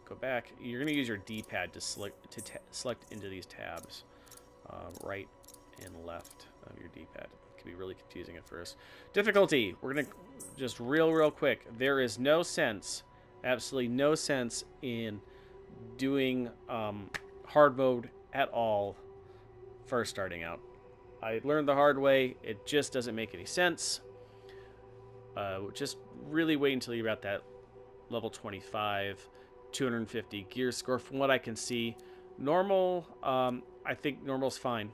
Go back. You're gonna use your D-pad to select into these tabs, right and left of your D-pad. It can be really confusing at first. Difficulty. We're gonna just real quick. There is no sense, absolutely no sense in doing hard mode at all first starting out. I learned the hard way. It just doesn't make any sense. Just really wait until you're at that level 25, 250 gear score. From what I can see, normal, I think normal's fine.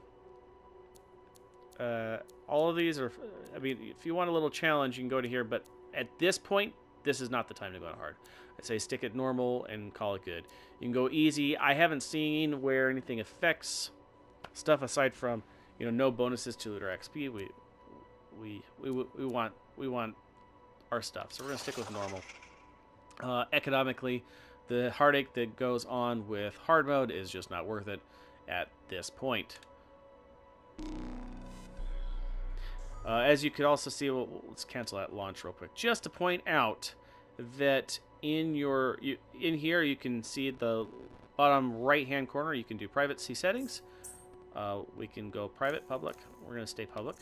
All of these are, I mean, if you want a little challenge, you can go to here, but at this point, this is not the time to go to hard. I'd say stick it normal and call it good. You can go easy. I haven't seen where anything affects stuff aside from, you know, no bonuses to loot or XP. We want our stuff, so we're gonna stick with normal. Economically, the heartache that goes on with hard mode is just not worth it at this point. As you could also see, well, let's cancel that launch real quick, just to point out that in here you can see the bottom right hand corner. You can do private C settings. We can go private, public. We're going to stay public.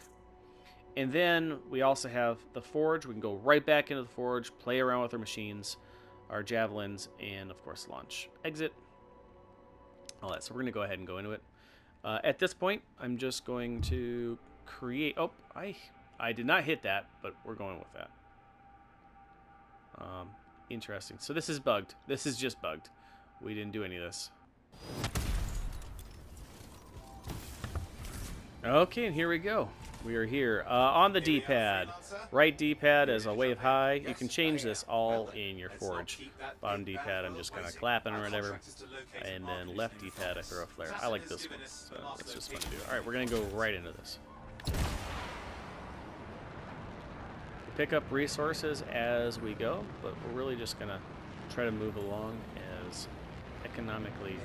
And then we also have the forge. We can go right back into the forge, play around with our machines, our javelins, and of course launch, exit, all that. So we're going to go ahead and go into it. At this point, I'm just going to create. Oh, I did not hit that, but we're going with that. Interesting. So this is bugged. This is just bugged. We didn't do any of this. Okay, and here we go. We are here on the D-pad. Right D-pad is a wave high. You can change this all in your forge. Bottom D-pad, I'm just kind of clapping or whatever. And then left D-pad, I throw a flare. I like this one, so it's just fun to do. All right, we're going to go right into this. Pick up resources as we go, but we're really just going to try to move along as economically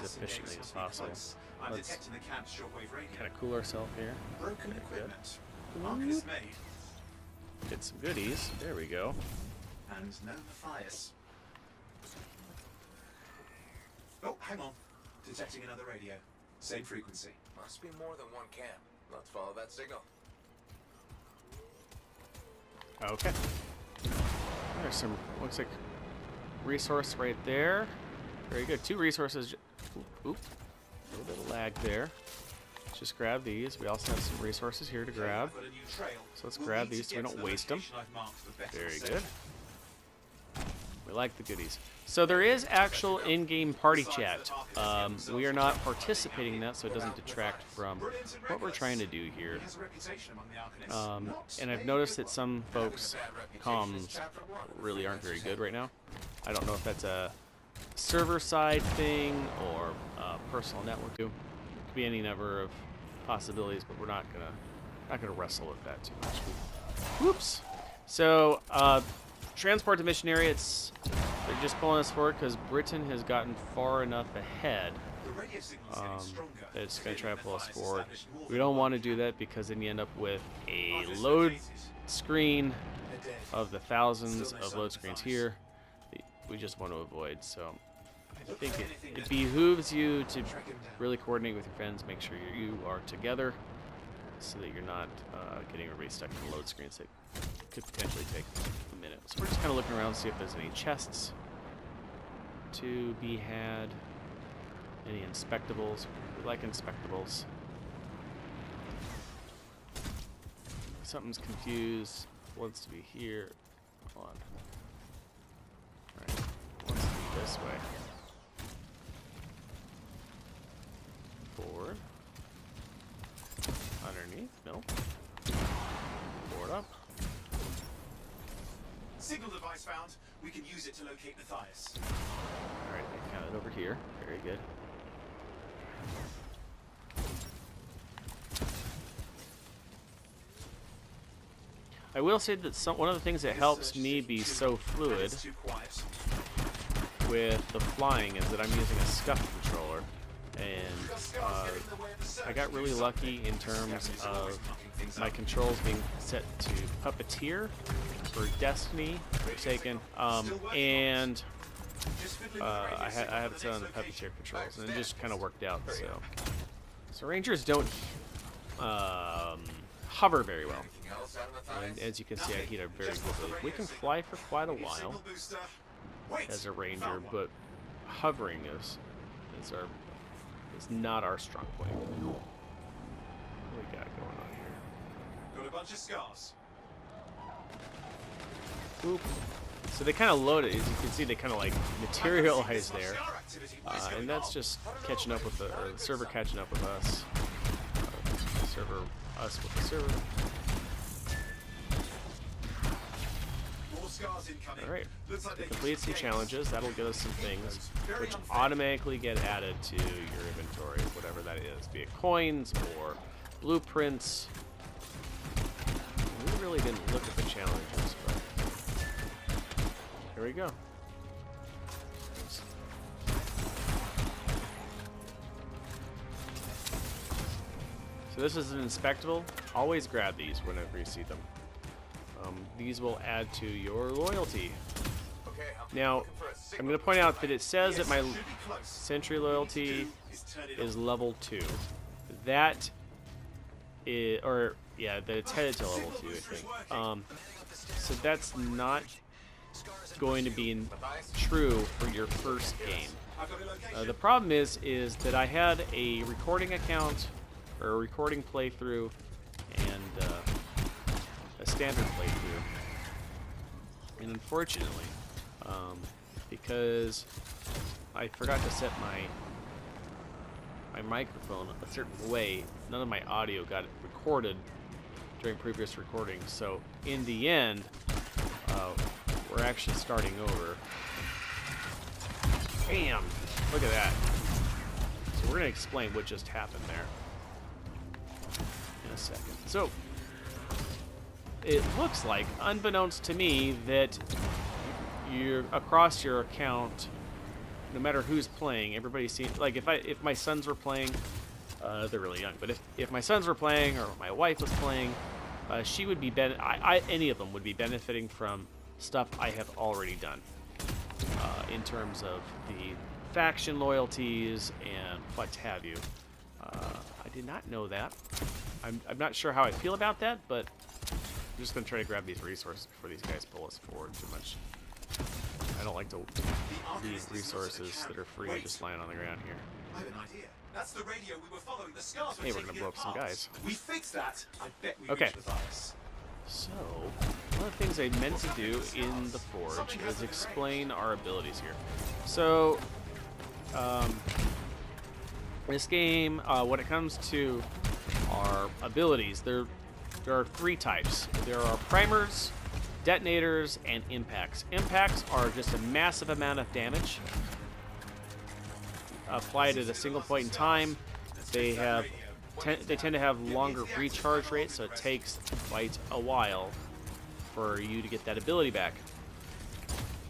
as efficiently as possible. Let's kind of cool ourselves here. Broken Very good. equipment. Market is made. Get some goodies. There we go. And no Matthias. Oh, hang on. Detecting another radio. Same frequency. Must be more than one camp. Let's follow that signal. Okay. There's some, looks like resource right there. Very good. 2 resources. Oop. A little bit of lag there. Let's just grab these. We also have some resources here to grab. So let's grab these so we don't waste them. Very good. We like the goodies. So there is actual in-game party chat. We are not participating in that, so it doesn't detract from what we're trying to do here. And I've noticed that some folks' comms really aren't very good right now. I don't know if that's a server-side thing or personal network. It could be any number of possibilities, but we're not gonna wrestle with that too much. Whoops. So transport to mission area. They're just pulling us forward because Britain has gotten far enough ahead that it's going to try to pull us forward. We don't want to do that because then you end up with a load screen of the thousands of load screens here. We just want to avoid. So I think it behooves you to really coordinate with your friends, make sure you are together so that you're not getting everybody stuck in load screens that could potentially take a minute. So we're just kind of looking around to see if there's any chests to be had, any inspectables. We like inspectables. Something's confused. Wants to be here. Hold on. Alright. Wants to be this way. Forward. Underneath. Nope. Forward up. Signal device found. We can use it to locate Matthias. Alright, I got it over here. Very good. I will say that one of the things that helps me be so fluid with the flying is that I'm using a Scuf controller. And I got really lucky in terms of my controls being set to Puppeteer for Destiny, Forsaken, and I have it set on the Puppeteer controls, and it just kind of worked out. So Rangers don't hover very well, and as you can see, I heat up very quickly. We can fly for quite a while as a Ranger, but hovering is not our strong point. What we got going on here? Got a bunch of scars. Oop. So they kind of load it. As you can see, they kind of like materialize there, and that's just catching up with the server catching up with us. Us with the server. Alright, to complete some challenges, that'll get us some things which automatically get added to your inventory, whatever that is, be it coins or blueprints. We really didn't look at the challenges, but here we go. So this is an inspectable. Always grab these whenever you see them. These will add to your loyalty. Now, I'm going to point out that it says that my sentry loyalty is level 2. That is, or yeah, that it's headed to level 2, I think. So that's not going to be true for your first game. The problem is that I had a recording account, or a recording playthrough, and a standard playthrough. And unfortunately, because I forgot to set my microphone a certain way, none of my audio got recorded during previous recordings. So in the end, we're actually starting over. Bam! Look at that. So we're going to explain what just happened there in a second. So it looks like, unbeknownst to me, that you're across your account, no matter who's playing, everybody seems like if my sons were playing, they're really young, but if my sons were playing or my wife was playing, she would be any of them would be benefiting from stuff I have already done in terms of the faction loyalties and what have you. I did not know that. I'm not sure how I feel about that, but I'm just going to try to grab these resources before these guys pull us forward too much. I don't like to leave resources that are free just lying on the ground here. I have an idea. That's the radio we were following. The scars were Hey, we're taking going to blow it up some apart. guys. We fixed that. I bet we Okay. reached the virus. So, one of the things I meant to do in the Forge is explain our abilities here. So, this game, when it comes to our abilities, there are three types. There are primers, detonators, and impacts. Impacts are just a massive amount of damage applied at a single point in time. They tend to have longer recharge rates, so it takes quite a while for you to get that ability back.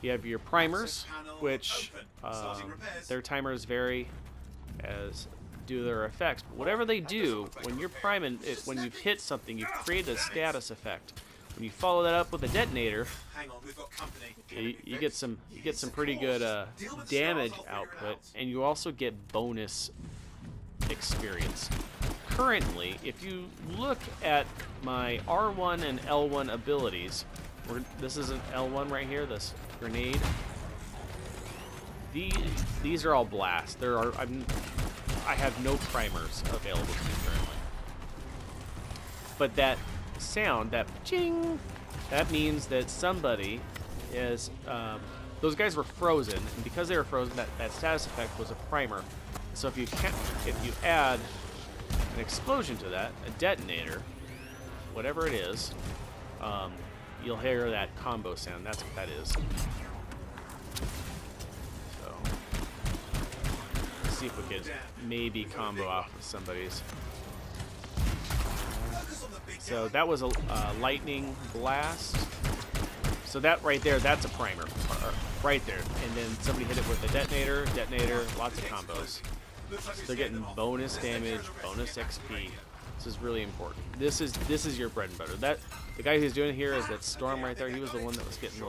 You have your primers, which their timers vary as do their effects. But whatever they do, when you're priming it, when you've hit something, you've created a status effect. When you follow that up with a detonator, you get some pretty good damage output, and you also get bonus experience. Currently, if you look at my R1 and L1 abilities, this is an L1 right here, this grenade. These are all blast. I have no primers available to me currently. But that sound, that ching, that means that somebody is, those guys were frozen, and because they were frozen, that status effect was a primer. So if you add an explosion to that, a detonator, whatever it is, you'll hear that combo sound. That's what that is. So let's see if we could maybe combo off with somebody's. So that was a lightning blast. So that right there, that's a primer, right there. And then somebody hit it with a detonator, lots of combos. So they're getting bonus damage, bonus XP. This is really important. This is your bread and butter. The guy who's doing it here is that Storm right there. He was the one that was getting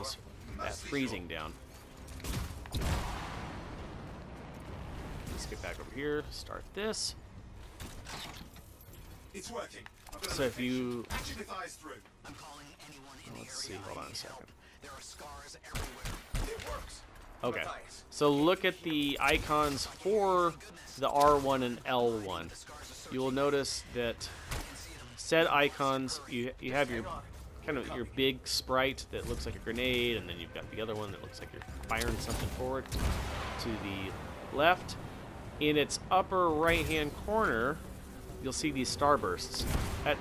that freezing down. Let's get back over here. Start this. It's working. So if you, let's let's see. Hold on a second. Okay. So look at the icons for the R1 and L1. You will notice that said icons, you have your kind of your big sprite that looks like a grenade, and then you've got the other one that looks like you're firing something forward to the left. In its upper right-hand corner, you'll see these starbursts. That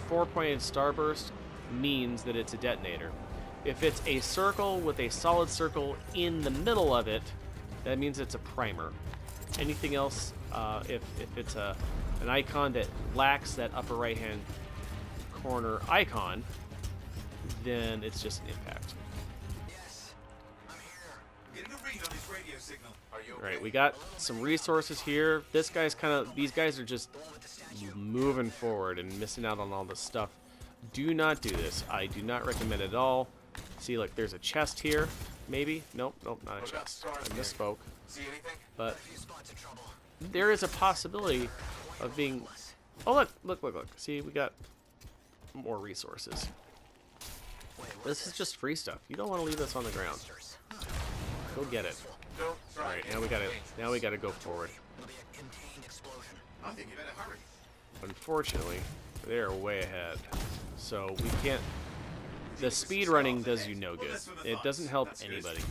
4-pointed starburst means that it's a detonator. If it's a circle with a solid circle in the middle of it, that means it's a primer. Anything else, if it's an icon that lacks that upper right-hand corner icon, then it's just an impact. Right, we got some resources here. These guys are just moving forward and missing out on all this stuff. Do not do this. I do not recommend it at all. See, look, there's a chest here. Maybe? Nope, not a chest. I misspoke. But there is a possibility of being... Oh, look. See, we got more resources. This is just free stuff. You don't want to leave this on the ground. Go get it. Alright, now we gotta go forward. Unfortunately, they're way ahead. So we can't... The speed running does you no good. It doesn't help anybody.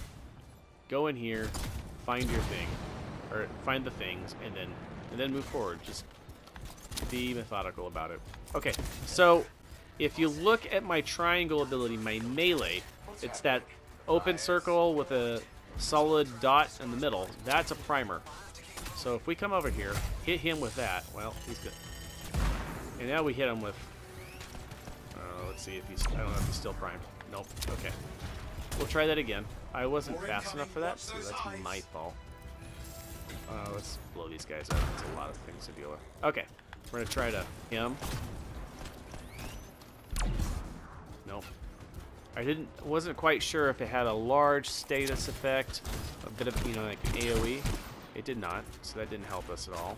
Go in here, find your thing, or find the things, and then move forward. Just be methodical about it. Okay, so if you look at my triangle ability, my melee, it's that open circle with a solid dot in the middle. That's a primer. So if we come over here, hit him with that, well, he's good. And now we hit him with... let's see if he's... I don't know if he's still primed. Nope. Okay. We'll try that again. I wasn't fast enough for that, so that's my fault. Let's blow these guys up. It's a lot of things to deal with. Okay, we're gonna try to him. Nope. Wasn't quite sure if it had a large status effect, a bit of, you know, like an AoE. It did not, so that didn't help us at all.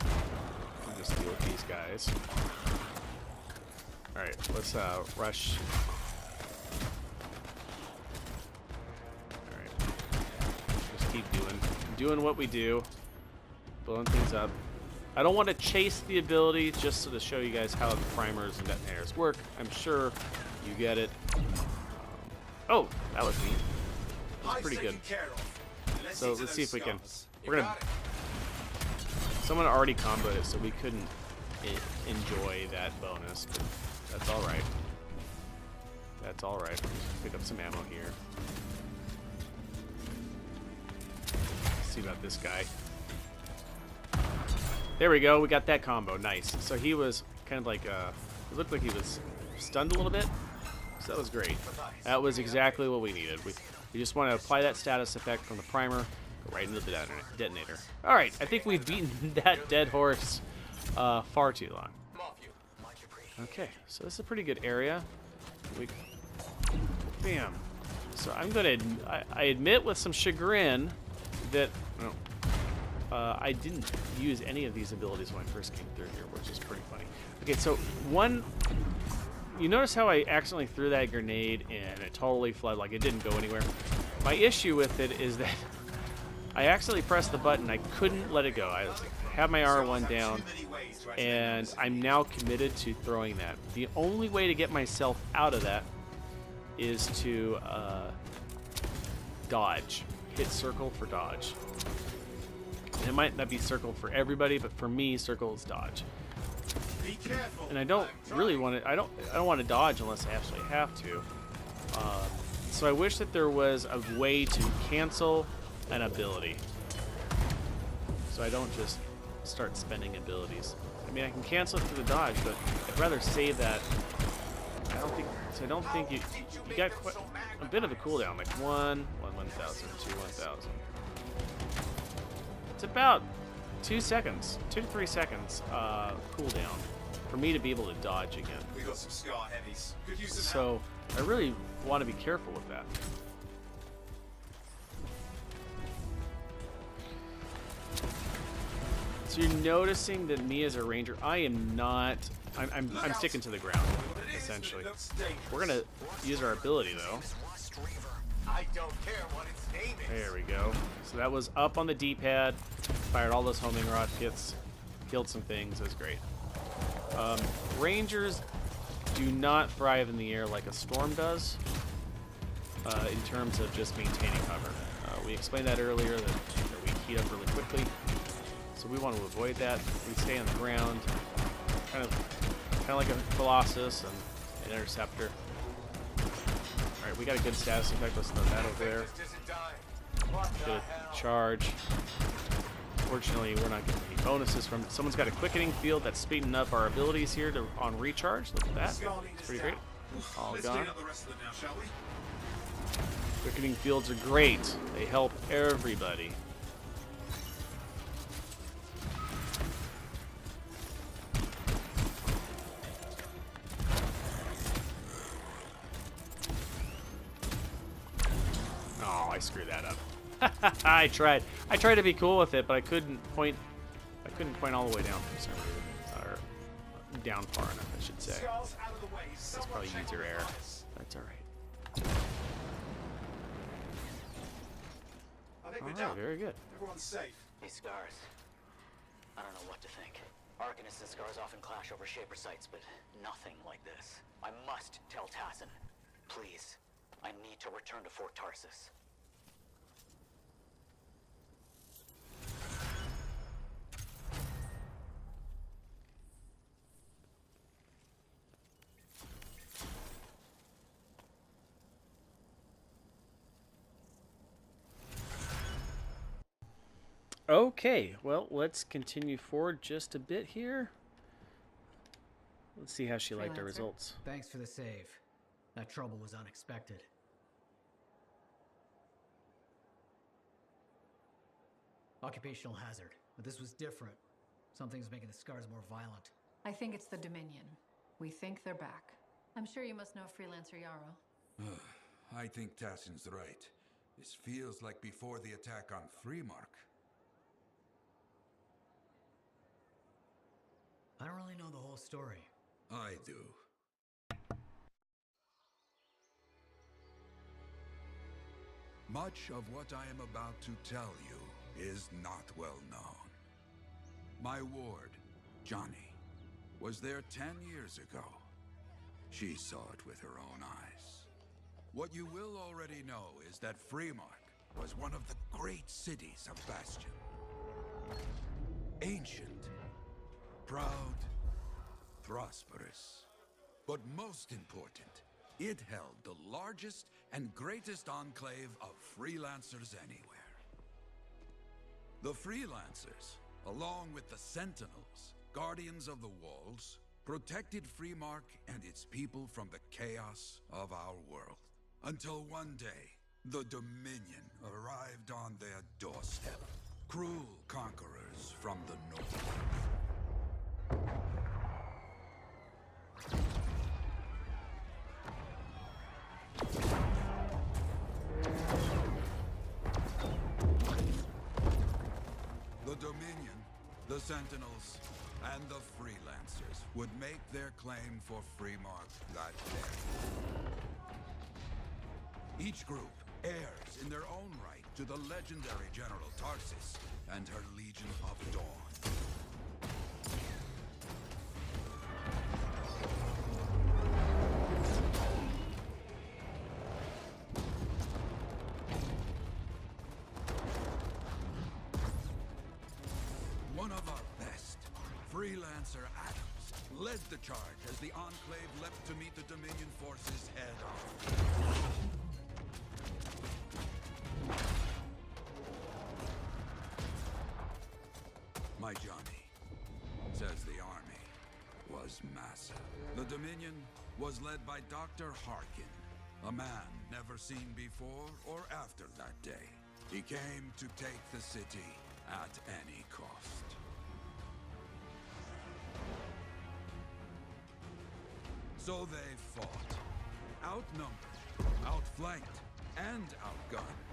I'll just deal with these guys. All right, let's rush. All right, just keep doing what we do, blowing things up. I don't want to chase the ability, just so to show you guys how the primers and detonators work. I'm sure you get it. Oh, that was neat. That's pretty good. So let's see if we can. We're gonna. Someone already comboed it, so we couldn't enjoy that bonus, but that's all right. That's all right. Just pick up some ammo here. Let's see about this guy. There we go. We got that combo. Nice. So he was kind of like, it looked like he was stunned a little bit. So that was great. That was exactly what we needed. We just want to apply that status effect from the primer, go right into the detonator. All right. I think we've beaten that dead horse far too long. Okay. So this is a pretty good area. Bam. So I'm going to, I admit with some chagrin that, I didn't use any of these abilities when I first came through here, which is pretty funny. Okay, so you notice how I accidentally threw that grenade and it totally fled, like it didn't go anywhere. My issue with it is that I accidentally pressed the button, I couldn't let it go. I have my R1 down, and I'm now committed to throwing that. The only way to get myself out of that is to dodge. Hit circle for dodge. It might not be circle for everybody, but for me, circle is dodge. And I don't really want to. I don't want to dodge unless I actually have to. So I wish that there was a way to cancel an ability, so I don't just start spending abilities. I mean, I can cancel it through the dodge, but I'd rather save that. I don't think you got quite a bit of a cooldown, like 1,000, 2, 1,000. It's about 2 seconds, 2 to 3 seconds cooldown for me to be able to dodge again. We got some scar heavies. Could use some so I really want to be careful with that. So you're noticing that me as a ranger, I am not. I'm sticking to the ground essentially. We're gonna use our ability though. I don't care what its name is. There we go. So that was up on the D-pad. Fired all those homing rockets. Killed some things. It was great. Rangers do not thrive in the air like a storm does in terms of just maintaining cover. We explained that earlier, that we heat up really quickly. So we want to avoid that. We stay on the ground, kind of like a Colossus and an Interceptor. Alright, we got a good status effect. Let's throw that over there. Get a charge. Fortunately, we're not getting any bonuses from it. Someone's got a quickening field that's speeding up our abilities here on recharge. Look at that. It's pretty great. All gone. Quickening fields are great. They help everybody. Oh, I screwed that up. I tried to be cool with it, but I couldn't point all the way down for some reason. Or down far enough, I should say. That's probably user error. That's alright. Alright, very good. Everyone's safe. These scars. I don't know what to think. Arcanists and scars often clash over Shaper sites, but nothing like this. I must tell Tassin. Please. I need to return to Fort Tarsis. Okay, well, let's continue forward just a bit here. Let's see how she liked our results. Thanks for the save. That trouble was unexpected. Occupational hazard. But this was different. Something's making the scars more violent. I think it's the Dominion. We think they're back. I'm sure you must know Freelancer Yarrow. I think Tassin's right. This feels like before the attack on Freemark. I don't really know the whole story. I do. Much of what I am about to tell you is not well known. My ward, Johnny, was there 10 years ago. She saw it with her own eyes. What you will already know is that Freemark was one of the great cities of Bastion. Ancient, proud, prosperous. But most important, it held the largest and greatest enclave of freelancers anywhere. The freelancers, along with the Sentinels, guardians of the walls, protected Freemark and its people from the chaos of our world. Until one day, the Dominion arrived on their doorstep. Cruel conquerors from the north. The Dominion, the Sentinels, and the Freelancers would make their claim for Freemark that day. Each group heirs in their own right to the legendary General Tarsis and her Legion of Dawn. One of our best, Freelancer Adams, led the charge as the Enclave leapt to meet the Dominion forces head-on. My Johnny says the army was massive. The Dominion was led by Dr. Harkin, a man never seen before or after that day. He came to take the city at any cost. So they fought. Outnumbered, outflanked, and outgunned.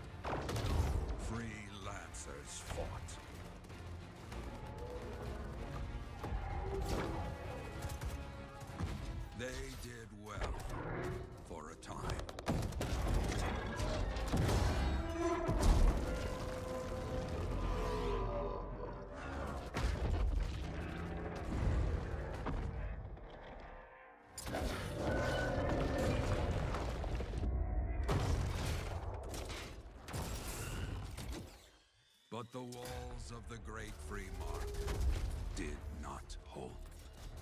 Freelancers fought. They did well for a time. But the walls of the Great Freemark did not hold.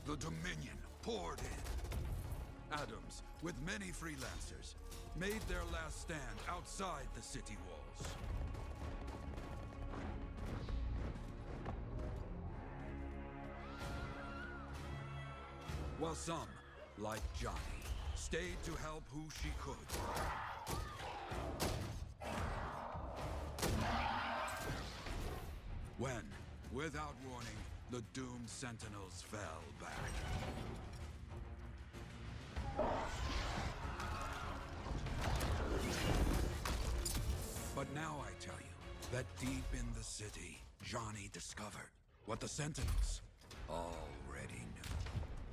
The Dominion poured in. Adams, with many freelancers, made their last stand outside the city walls. While some, like Johnny, stayed to help who she could. When, without warning, the doomed Sentinels fell back. But now I tell you that deep in the city, Johnny discovered what the Sentinels already knew.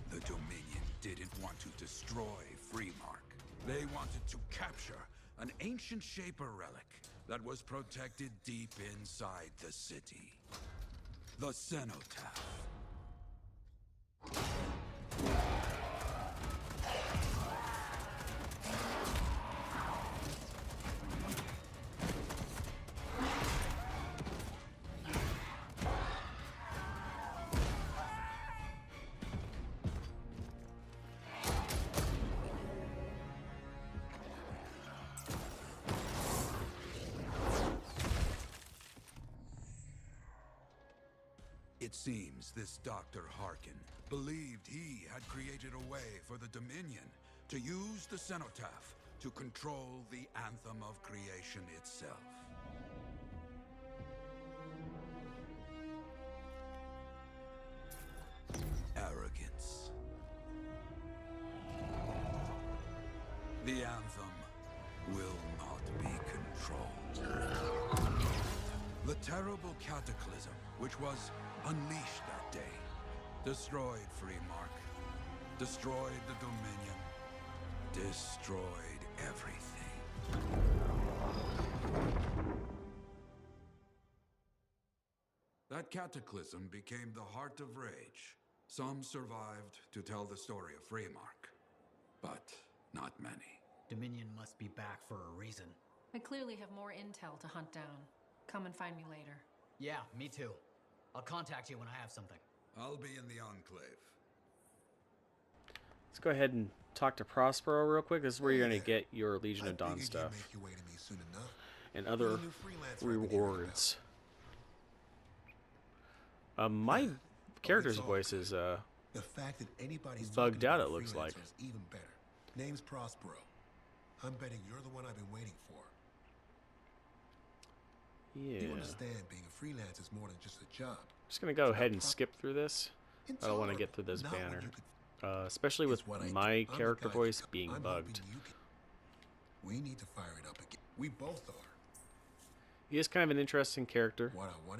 The Dominion didn't want to destroy Freemark. They wanted to capture an ancient Shaper relic that was protected deep inside the city. The Cenotaph. It seems this Dr. Harkin believed he had created a way for the Dominion to use the Cenotaph to control the Anthem of creation itself. will not be controlled. The terrible cataclysm, which was unleashed that day, destroyed Freemark, destroyed the Dominion, destroyed everything. That cataclysm became the heart of rage. Some survived to tell the story of Freemark, but not many. Dominion must be back for a reason. I clearly have more intel to hunt down. Come and find me later. Yeah, me too. I'll contact you when I have something. I'll be in the Enclave. Let's go ahead and talk to Prospero real quick. This is where you're going to get your Legion of Dawn stuff. And other rewards. My character's voice is the fact that anybody's bugged out, it looks like. is even better. Name's Prospero. I'm betting you're the one I've been waiting for. Yeah. You understand being a freelance is more than just a job. Just going to go ahead and skip through this. I don't want to get through this banner. Especially with my character voice being bugged. We need to fire it up again. We both are. He is kind of an interesting character.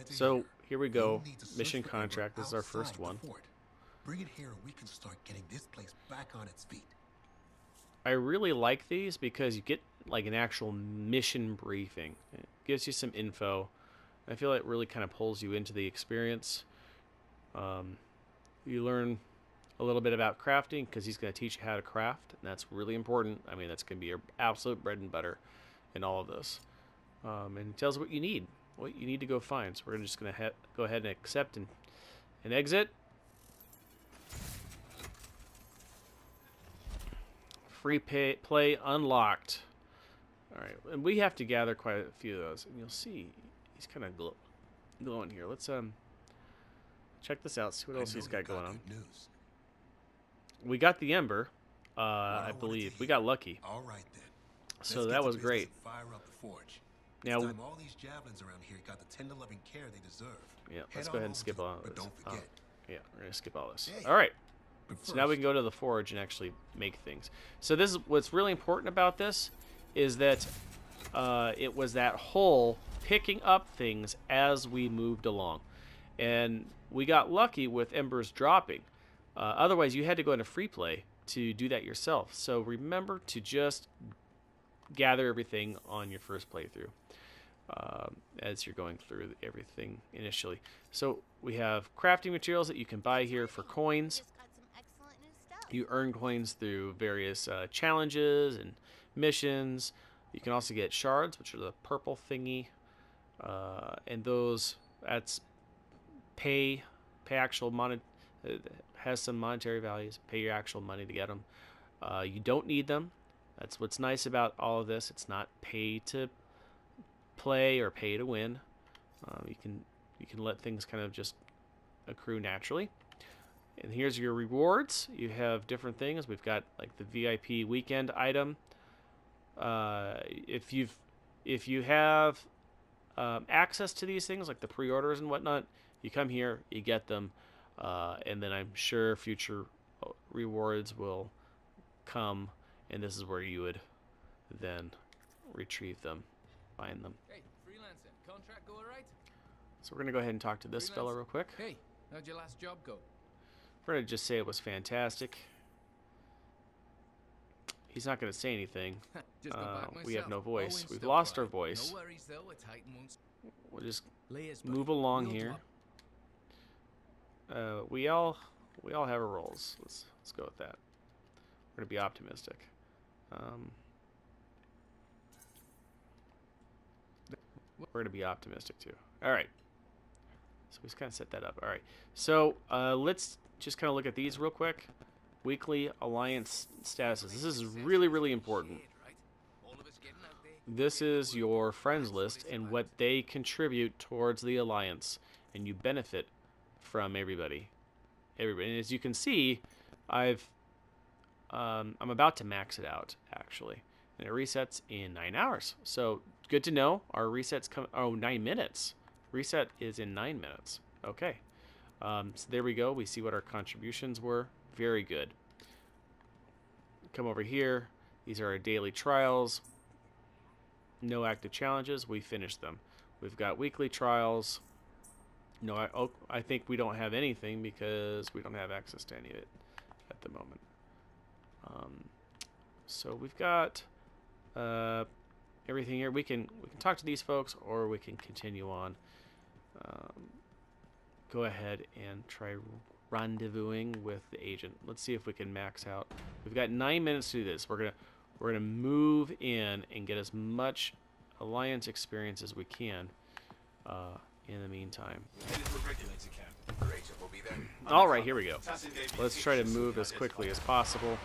So here we go. Mission contract. This is our first one. Bring it here and we can start getting this place back on its feet. I really like these because you get like an actual mission briefing. It gives you some info. I feel it really kind of pulls you into the experience. You learn a little bit about crafting because he's going to teach you how to craft, and that's really important. I mean, that's going to be your absolute bread and butter in all of this. And it tells what you need to go find. So we're just going to go ahead and accept and exit. Free play unlocked. All right, and we have to gather quite a few of those, and you'll see he's kind of glowing here. Let's check this out. See what else he's got going on. We got the Ember, I believe. We got lucky. All right then. So that was great. Fire up the forge. Now, all these javelins around here got the tender loving care they deserve. Yeah, let's go ahead and skip all this. But don't forget. Yeah, we're gonna skip all this. Hey, all right. So now we can go to the forge and actually make things. So this is what's really important about this is that it was that whole picking up things as we moved along, and we got lucky with embers dropping. Otherwise, you had to go into free play to do that yourself. So remember to just gather everything on your first playthrough as you're going through everything initially. So we have crafting materials that you can buy here for coins. You earn coins through various challenges and missions. You can also get shards, which are the purple thingy, and that's pay actual money. Has some monetary values. Pay your actual money to get them. You don't need them. That's what's nice about all of this. It's not pay to play or pay to win. You can let things kind of just accrue naturally. And here's your rewards. You have different things. We've got like the VIP weekend item. If you have access to these things like the pre-orders and whatnot, you come here, you get them, and then I'm sure future rewards will come, and this is where you would then retrieve them, find them. Hey, freelancer, contract go alright? So we're gonna go ahead and talk to this fella real quick. Hey, how'd your last job go? We're gonna just say it was fantastic. He's not gonna say anything. We have no voice. We've lost our voice. No worries though, a Titan won't... We'll just move along here. We all have our roles. Let's go with that. We're gonna be optimistic. We're gonna be optimistic too. All right. So we just kind of set that up. All right. So let's just kind of look at these real quick. Weekly alliance statuses. This is really, really important. This is your friends list and what they contribute towards the alliance, and you benefit from everybody. And as you can see, I'm about to max it out actually, and it resets in 9 hours. So good to know. Our resets come 9 minutes. Reset is in 9 minutes. Okay. So there we go. We see what our contributions were. Very good. Come over here. These are our daily trials. no active challenges. We finished them. We've got weekly trials. No, I think we don't have anything because we don't have access to any of it at the moment. So we've got everything here. We can talk to these folks, or we can continue on. Go ahead and try rendezvousing with the agent. Let's see if we can max out. We've got 9 minutes to do this. We're gonna move in and get as much Alliance experience as we can. In the meantime. All right, here we go. Let's try to move as quickly as possible.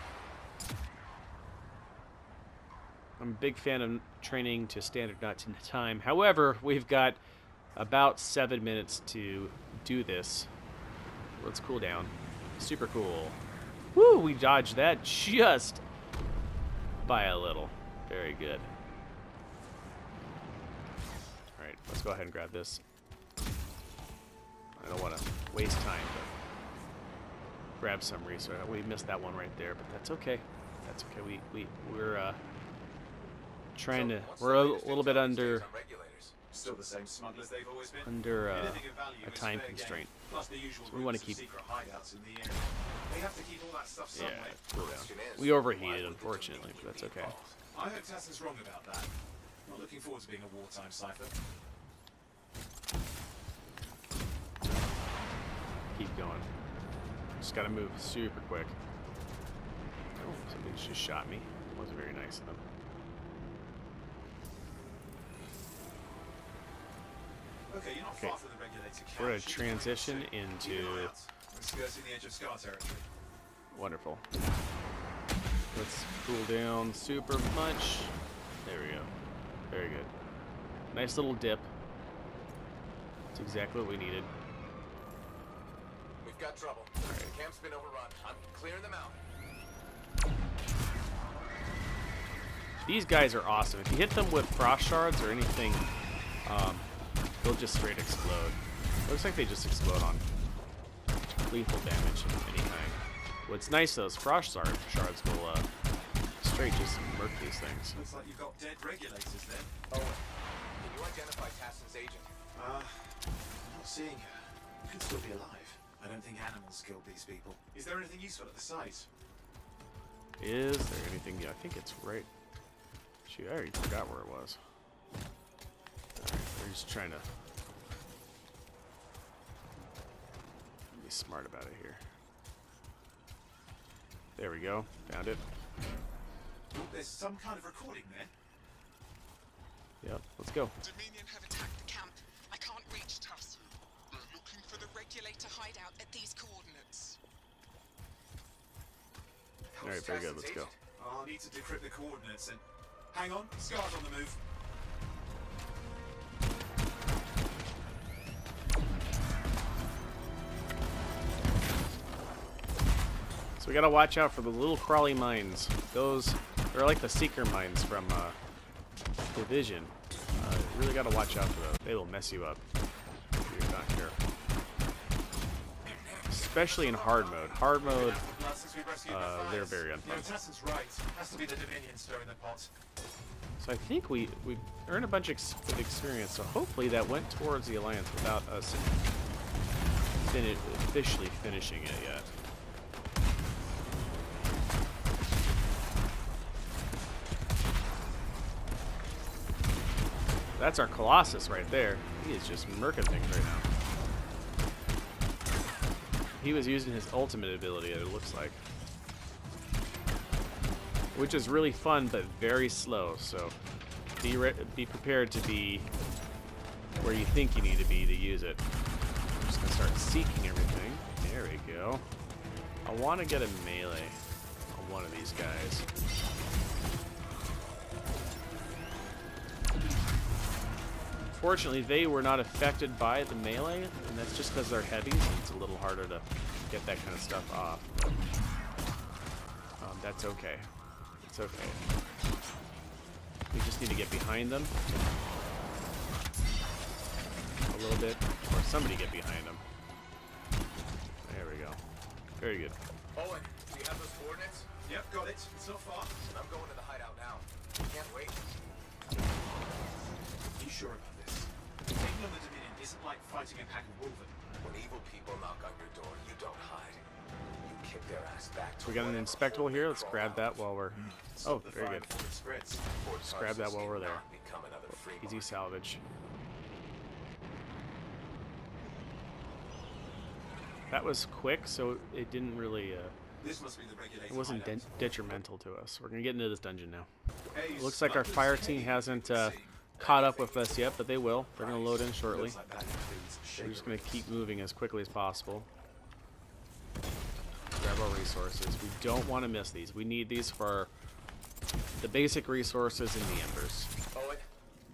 I'm a big fan of training to standard, not to time. However, we've got about 7 minutes to do this. Let's cool down. Super cool. Woo, we dodged that just by a little. Very good. All right, let's go ahead and grab this. I don't want to waste time, but grab some resource. We missed that one right there, but that's okay. That's okay. We're trying to. We're a little bit under. Still the same smugglers they've always been. Under a time constraint. Plus the usual So we want to keep. secret hideouts in the area. They have to keep all that stuff somewhere. Yeah, cool down. We overheated, unfortunately, but that's okay. I hope Tassin's wrong about that. Not looking forward to being a wartime cipher. Keep going. Just gotta move super quick. Oh, somebody just shot me. Wasn't very nice of them. Okay, you're not far from the regulated camp. We're gonna transition into. Skirting the edge of Scar territory. Wonderful. Let's cool down super much. There we go. Very good. Nice little dip. That's exactly what we needed. We've got trouble. Right. The camp's been overrun. I'm clearing them out. These guys are awesome. If you hit them with frost shards or anything, they'll just straight explode. Looks like they just explode on lethal damage of any kind. What's nice though is frost shards will straight just murk these things. Looks like you've got dead regulators then. Owen, can you identify Tassin's agent? I'm not seeing her. Could still be alive. I don't think animals killed these people. Is there anything useful at the site? Is there anything? Yeah, I think it's right. Shoot, I already forgot where it was. Alright, we're just trying to be smart about it here. There we go. Found it. Oh, there's some kind of recording there. Yep, let's go. Dominion have attacked the camp. I can't reach Tuss. We're looking for the regulator hideout at these coordinates. Alright, very good. Let's go. I'll need to decrypt the coordinates and... Hang on, Scar's on the move. So we gotta watch out for the little crawly mines. Those, they're like the seeker mines from Division. You really gotta watch out for those. They will mess you up if you're not careful. Especially in hard mode. Hard mode, they're very unfun. Tassin's right. Has to be the Dominion stirring the pot. So I think we earned a bunch of experience. So hopefully that went towards the Alliance without us officially finishing it yet. That's our Colossus right there. He is just murking things right now. He was using his ultimate ability, it looks like. Which is really fun, but very slow, so be prepared to be where you think you need to be to use it. I'm just going to start seeking everything. There we go. I want to get a melee on one of these guys. Fortunately, they were not affected by the melee, and that's just because they're heavy, so it's a little harder to get that kind of stuff off. But, that's okay. It's okay. We just need to get behind them a little bit, or somebody get behind them. There we go. Very good. Owen, do you have those coordinates? Yep, got it. It's not far. I'm going to the hideout now. Can't wait. You sure about this? Taking on the Dominion isn't like fighting a pack of wolven. When evil people knock on your door, you don't hide. You kick their ass back. So we got an inspectable here. Let's grab that while we're... Oh, very good. Let's grab that while we're there. Easy salvage. That was quick, so it didn't really... This must be the regulator. It wasn't detrimental to us. We're gonna get into this dungeon now. It looks like our fire team hasn't caught up with us yet, but they will. They're gonna load in shortly. We're just gonna keep moving as quickly as possible. Grab our resources. We don't want to miss these. We need these for the basic resources in the embers. Owen,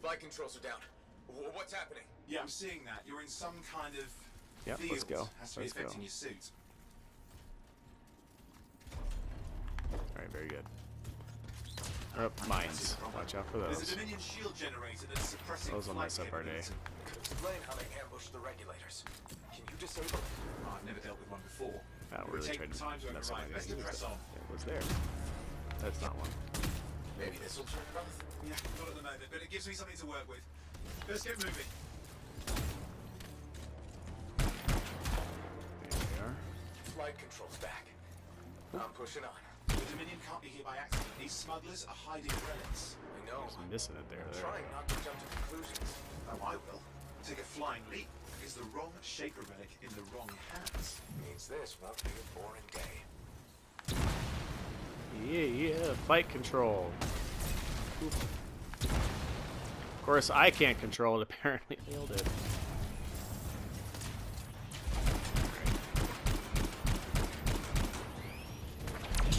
flight controls are down. What's happening? Yeah, I'm seeing that. You're in some kind of Yep, field. let's go. Has to be Let's go. affecting your suit. Alright, very good. Oh, mines. Watch out for There's those. a Dominion shield generator that's suppressing Those will mess up our day. Explain how they ambushed the regulators. Can you disable it? Oh, I've never dealt with one before. That really tried to mess up my day. It was there. That's not one. Maybe this will turn it off. Yeah, not at the moment, but it gives me something to work with. Let's get moving. There we are. Flight controls back. I'm pushing on. The Dominion can't be here by accident. These smugglers are hiding relics. I know. Just missing it there. Trying not to jump to conclusions. Oh, I will. Take a flying leap. Is the wrong Shaper relic in the wrong hands? Means this won't be a boring day. Yeah, fight control. Oof. Of course, I can't control it. Apparently, Neil did.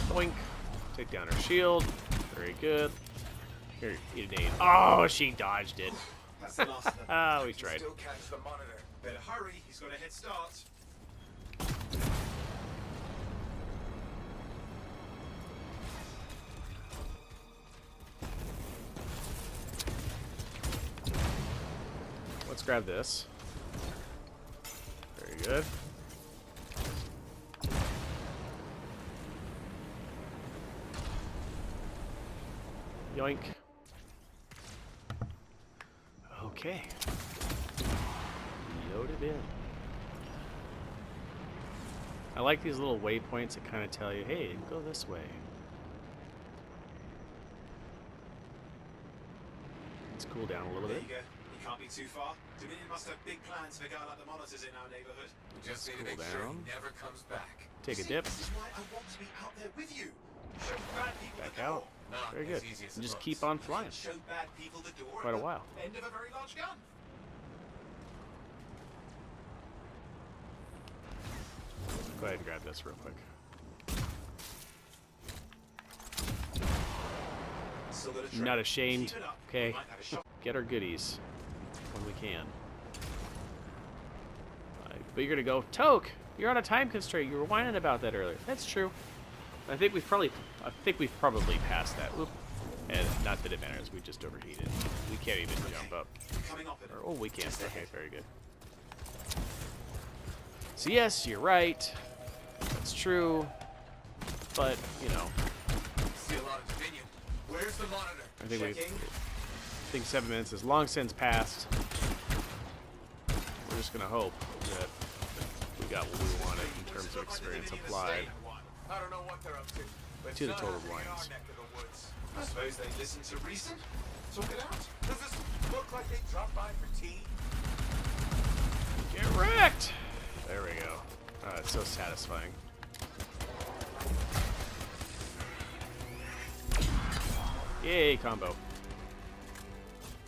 Boink. Take down her shield. Very good. Here, eat an aid. Oh, she dodged it. That's the last of them. Ah, we tried. Still catch the monitor. Better hurry. He's got a head start. Let's grab this. Very good. Yoink. Okay. Load it in. I like these little waypoints that kind of tell you, hey, go this way. Let's cool down a little There bit. you go. You can't be too far. Dominion must have big plans for a guy like the monitors in our neighborhood. We just need to Cool make sure down. he never comes back. Take a dip. This is why I want to be out there with you. Show bad people Back the out. door. Not Very as good. easy as And it just looks. keep on flying. Show bad people the door. Quite a at the while. End of a very large gun. Go ahead and grab this real quick. Still got a tray. Not ashamed. Keep it up. Okay. We might have a shot. Get our goodies when we can. But you're gonna go, Toke, you're on a time constraint. You were whining about that earlier. That's true. I think we've probably passed that. Oop. And not that it matters. We just overheated. We can't even jump up. Coming up in Or, oh, we can. Okay, very good. So yes, you're right. That's true. But you know, See a lot of Dominion. Where's the monitor? I think Checking. I think 7 minutes has long since passed. We're just gonna hope that we got what we wanted in terms of experience applied I don't know what they're up to. But to the it's total not in our blinds. neck of the woods. I suppose they listen to reason. Talk it out. Does this look like they dropped by for tea? Get wrecked! There we go. It's so satisfying. Yay, combo.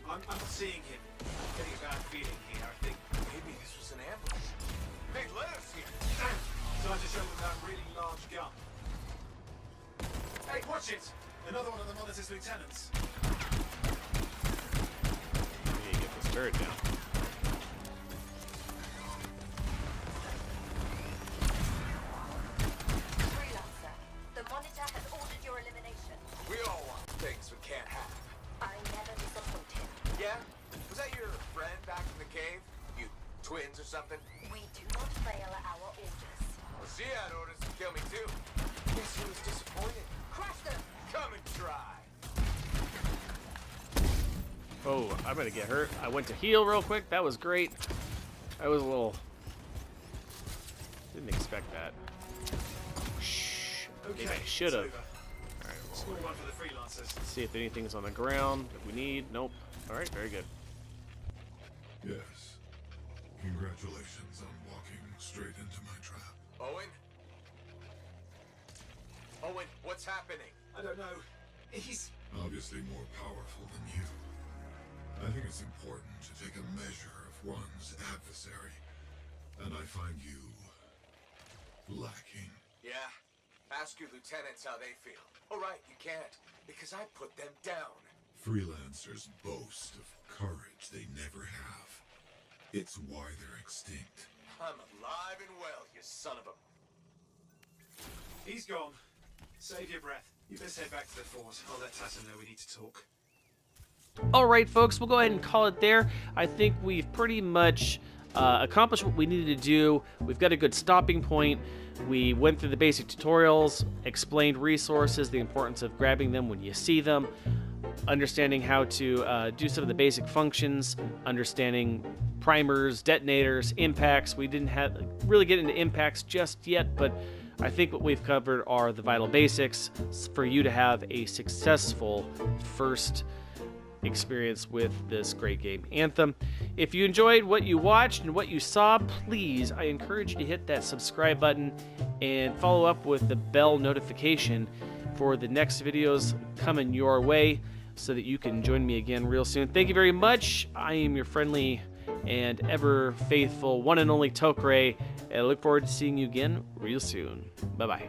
I'm not seeing him. I'm getting a bad feeling here. I think Maybe this was an ambush. They let us here. time to show them that really large gun. Hey, watch it! Another one of the monitor's lieutenants. We need to get this turret down. Freelancer, the monitor has ordered your elimination. We all want things we can't have. I never disappoint him. Yeah? Was that your friend back in the cave? You twins or something? We do not fail our orders. Well, she had orders to kill me too. Guess he was disappointed. Crush them! Come and try. Oh, I'm gonna get hurt. I went to heal real quick. That was great. I was a little... Didn't expect that. Shh. Maybe I should have. Alright, Score one for the freelancers. Let's see if anything's on the ground. If we need... Nope. Alright, very good. Yes. Congratulations on walking straight into my trap. Owen? Owen, what's happening? I don't know. He's... Obviously more powerful than you. I think it's important to take a measure of one's adversary. And I find you... lacking. Yeah? Ask your lieutenants how they feel. All right, you can't, because I put them down. Freelancers boast of courage they never have. It's why they're extinct. I'm alive and well, you son of a... He's gone. Save your breath. You best head back to the fort. I'll let Tassin know we need to talk. Alright, folks, we'll go ahead and call it there. I think we've pretty much accomplished what we needed to do. We've got a good stopping point. We went through the basic tutorials, explained resources, the importance of grabbing them when you see them, understanding how to do some of the basic functions, understanding primers, detonators, impacts. We didn't really get into impacts just yet, but I think what we've covered are the vital basics for you to have a successful first experience with this great game, Anthem. If you enjoyed what you watched and what you saw, please, I encourage you to hit that subscribe button and follow up with the bell notification for the next videos coming your way so that you can join me again real soon. Thank you very much. I am your friendly and ever faithful one and only Tocharaeh, and I look forward to seeing you again real soon. Bye-bye.